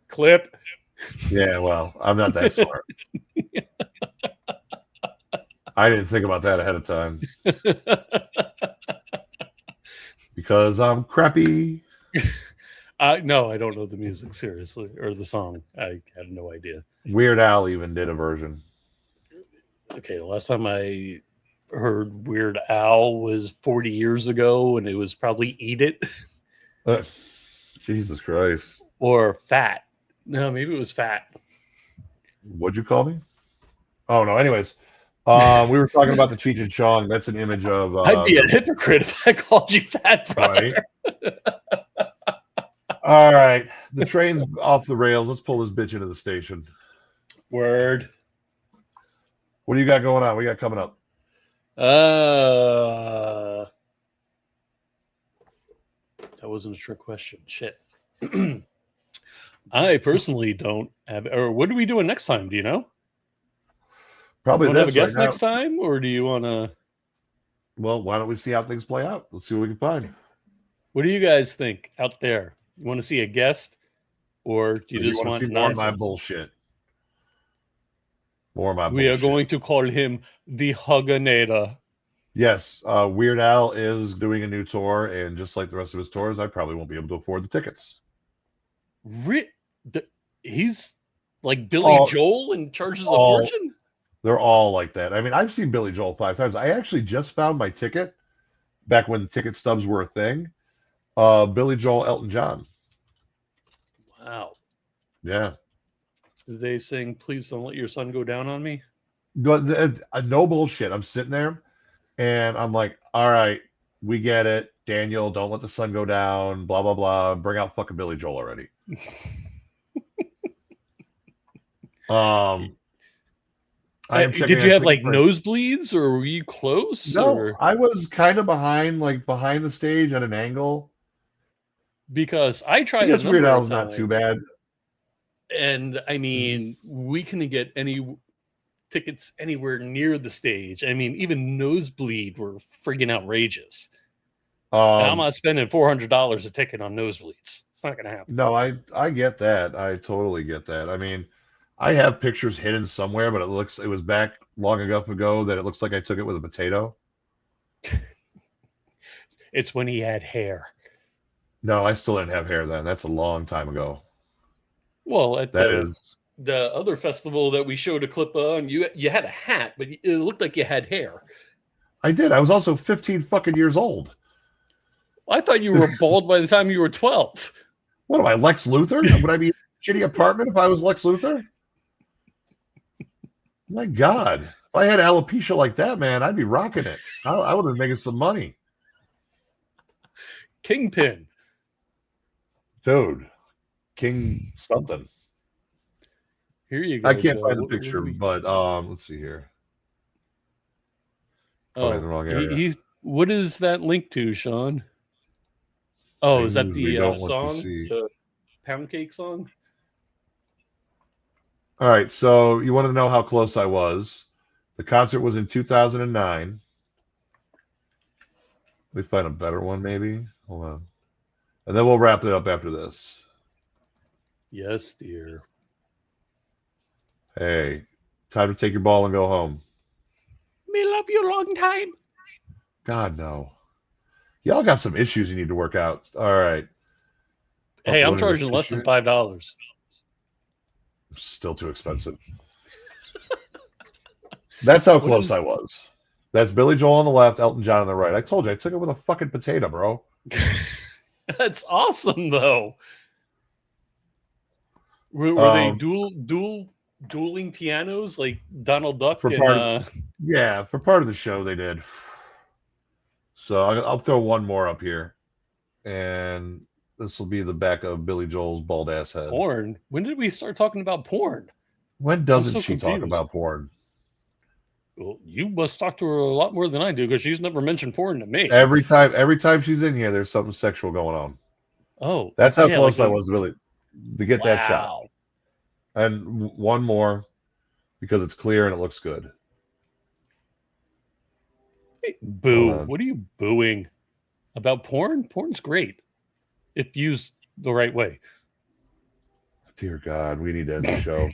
Clip. Yeah, well, I'm not that smart. I didn't think about that ahead of time. Because I'm crappy. No, I don't know the music seriously, or the song. I have no idea. Weird Al even did a version. Okay, the last time I heard Weird Al was 40 years ago, and it was probably Eat It. Jesus Christ. Or Fat. No, maybe it was Fat. What'd you call me? Oh, no. Anyways, we were talking about the Cheech and Chong. That's an image of... I'd be a hypocrite if I called you Fat, brother. Right. All right. The train's off the rails. Let's pull this bitch into the station. Word. What do you got going on? What do you got coming up? That wasn't a trick question. Shit. I personally don't have. Or what are we doing next time? Do you know? Probably have a guest next time, or do you want to? Well, why don't we see how things play out? Let's see what we can find. What do you guys think out there? You want to see a guest, or do you just want to want see more of my nonsense? bullshit? More of my We bullshit. are going to call him the Hugganator. Yes, Weird Al is doing a new tour, and just like the rest of his tours, I probably won't be able to afford the tickets. He's like Billy Joel and charges a fortune? They're all like that. I mean, I've seen Billy Joel 5 times. I actually just found my ticket back when the ticket stubs were a thing. Billy Joel, Elton John. Wow. Yeah. Did they sing "Please Don't Let Your Sun Go Down on Me"? No bullshit. I'm sitting there, and I'm like, all right, we get it. Daniel, don't let the sun go down. Blah, blah, blah. Bring out fucking Billy Joel already. Did you have like nosebleeds, or were you close? No, or? I was kind of behind the stage at an angle. Because I tried. I guess Weird Al's not too bad. And I mean, we couldn't get any tickets anywhere near the stage. I mean, even nosebleed were friggin' outrageous. And I'm not spending $400 a ticket on nosebleeds. It's not gonna happen. No, I get that. I totally get that. I mean, I have pictures hidden somewhere, but it was back long enough ago that it looks like I took it with a potato. It's when he had hair. No, I still didn't have hair then. That's a long time ago. Well, at the other festival that we showed a clip on, you had a hat, but it looked like you had hair. I did. I was also 15 fucking years old. I thought you were bald by the time you were 12. What am I, Lex Luthor? Would I be in a shitty apartment if I was Lex Luthor? My God. If I had alopecia like that, man, I'd be rocking it. I would have been making some money. Kingpin. Dude. King something. Here you go. I can't find the picture, but let's see here. Oh, in the wrong area. What is that link to, Sean? Oh, is that the song? The Pound Cake song? All right, so you want to know how close I was. The concert was in 2009. Let me find a better one, maybe. Hold on. And then we'll wrap it up after this. Yes, dear. Hey, time to take your ball and go home. Me love you a long time. God, no. Y'all got some issues you need to work out. All right. Hey, I'm charging less than $5. Still too expensive. That's how close I was. That's Billy Joel on the left, Elton John on the right. I told you, I took it with a fucking potato, bro. That's awesome, though. Were they dueling pianos like Donald Duck? For part of the show they did. So I'll throw one more up here, and this will be the back of Billy Joel's bald ass head. Porn? When did we start talking about porn? When doesn't she talk about porn? Well, you must talk to her a lot more than I do because she's never mentioned porn to me. Every time she's in here, there's something sexual going on. Oh, that's how close I was really to get that shot. And one more because it's clear and it looks good. Hey, boo! What are you booing about porn? Porn's great if used the right way. Dear God, we need to end the show.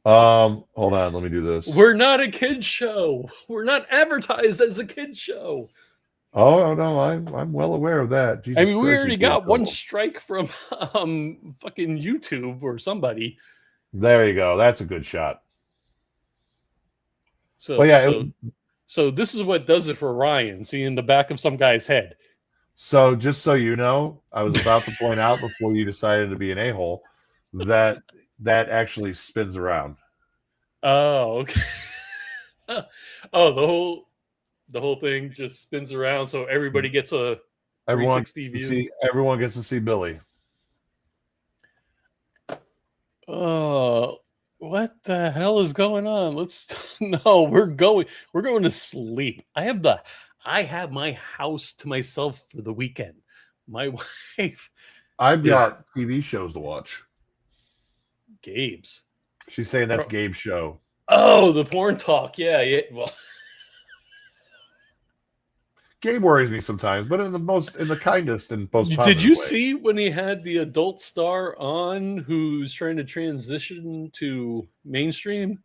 Hold on, let me do this. We're not a kid show. We're not advertised as a kid show. Oh no, I'm well aware of that. Jesus Christ, we already got one strike from fucking YouTube or somebody. There you go. That's a good shot. So So this is what does it for Ryan, seeing the back of some guy's head. So just so you know, I was about to point out before you decided to be an a-hole that actually spins around. Oh, okay. Oh, the whole thing just spins around, so everybody gets a 360 view. Everyone gets to see Billy. Oh, what the hell is going on? We're going to sleep. I have my house to myself for the weekend. My wife. I've got TV shows to watch. Gabe's. She's saying that's Gabe's show. Oh, the porn talk. Yeah. Well, Gabe worries me sometimes, but in the kindest and most positive Did you way. see when he had the adult star on who's trying to transition to mainstream?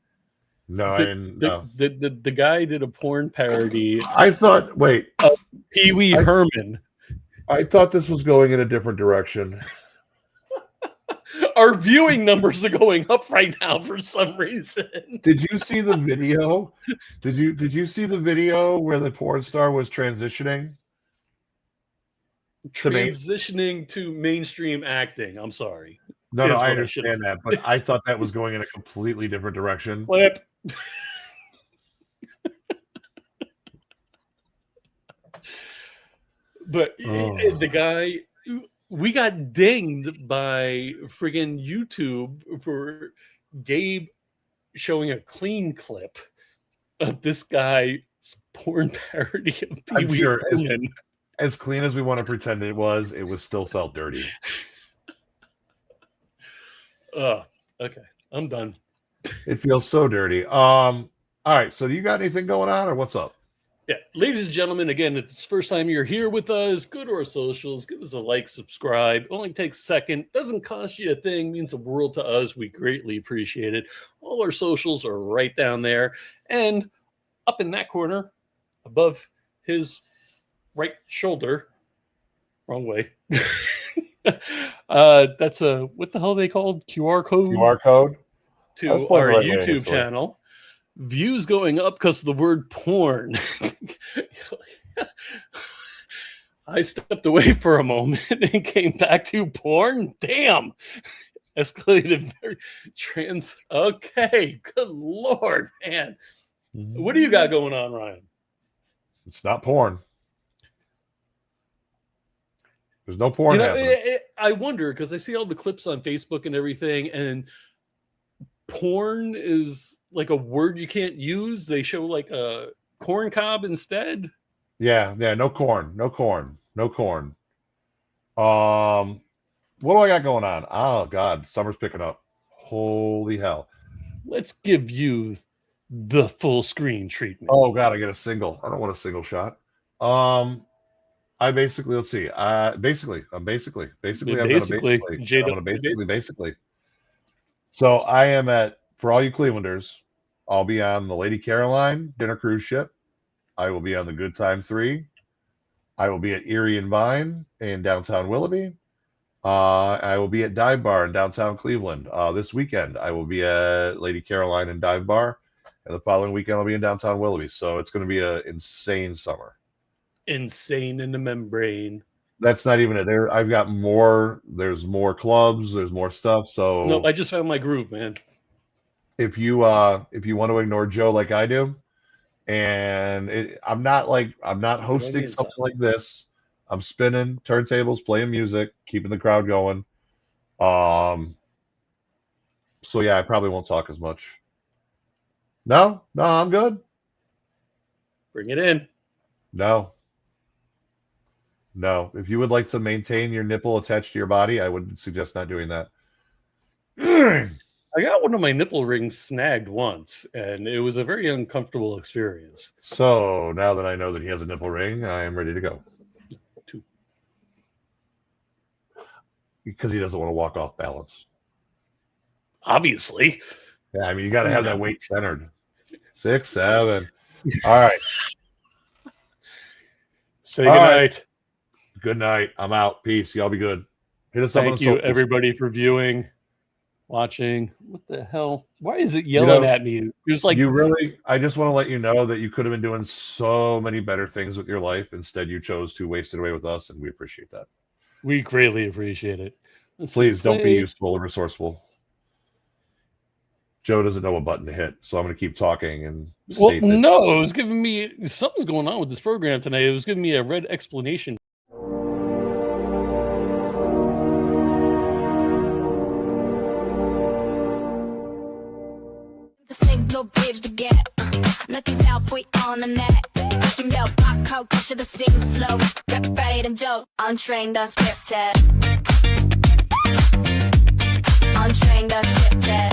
No, I didn't. No. The guy did a porn parody. I thought. Wait. Pee Wee Herman. I thought this was going in a different direction. Our viewing numbers are going up right now for some reason. Did you see the video? Did you see the video where the porn star was transitioning? Transitioning to mainstream acting. I'm sorry. No, I understand that, but I thought that was going in a completely different direction. Flip. But the guy, we got dinged by friggin' YouTube for Gabe showing a clean clip of this guy's porn parody of Pee Wee Herman. As clean as we want to pretend it was still felt dirty. Okay, I'm done. It feels so dirty. All right, so do you got anything going on, or what's up? Yeah, ladies and gentlemen, again, if it's the first time you're here with us, go to our socials, give us a like, subscribe. Only takes a second, doesn't cost you a thing, means the world to us. We greatly appreciate it. All our socials are right down there, and up in that corner, above his right shoulder, wrong way. That's a, what the hell are they called? QR code? QR code? To our YouTube channel. Views going up because of the word porn. I stepped away for a moment and came back to porn. Damn. Escalated very okay. Good Lord, man. What do you got going on, Ryan? It's not porn. There's no porn happening. I wonder, because I see all the clips on Facebook and everything, and porn is like a word you can't use. They show like a corn cob instead. Yeah, no corn. What do I got going on? Oh God, summer's picking up. Holy hell. Let's give you the full screen treatment. Oh God, I get a single. I don't want a single shot. I basically, let's see. Basically. So I am at, for all you Clevelanders, I'll be on the Lady Caroline dinner cruise ship. I will be on the Good Time 3. I will be at Erie and Vine in downtown Willoughby. I will be at Dive Bar in downtown Cleveland. This weekend, I will be at Lady Caroline and Dive Bar. And the following weekend, I'll be in downtown Willoughby. So it's going to be an insane summer. Insane in the membrane. That's not even it. I've got more. There's more clubs. There's more stuff. So no, I just found my groove, man. If you want to ignore Joe like I do, and I'm not hosting something like this. I'm spinning turntables, playing music, keeping the crowd going. So yeah, I probably won't talk as much. No, I'm good. Bring it in. No. If you would like to maintain your nipple attached to your body, I would suggest not doing that. I got one of my nipple rings snagged once, and it was a very uncomfortable experience. So now that I know that he has a nipple ring, I am ready to go. Because he doesn't want to walk off balance. Obviously. Yeah, I mean, you got to have that weight centered. 6, 7. All right. Say goodnight. Right. Good night. I'm out. Peace. Y'all be good. Hit us up. Thank you, everybody, for viewing, watching. What the hell? Why is it yelling at me? It was like I just want to let you know that you could have been doing so many better things with your life. Instead, you chose to waste it away with us, and we appreciate that. We greatly appreciate it. Please don't be useful or resourceful. Joe doesn't know what button to hit, so I'm going to keep talking and no, it was giving me something's going on with this program tonight. It was giving me a red explanation. The single bridge to get looking halfway on the net. Pushing down pop code, to the scene flow. Right and Joe, untrained, unscripted. Untrained, unscripted.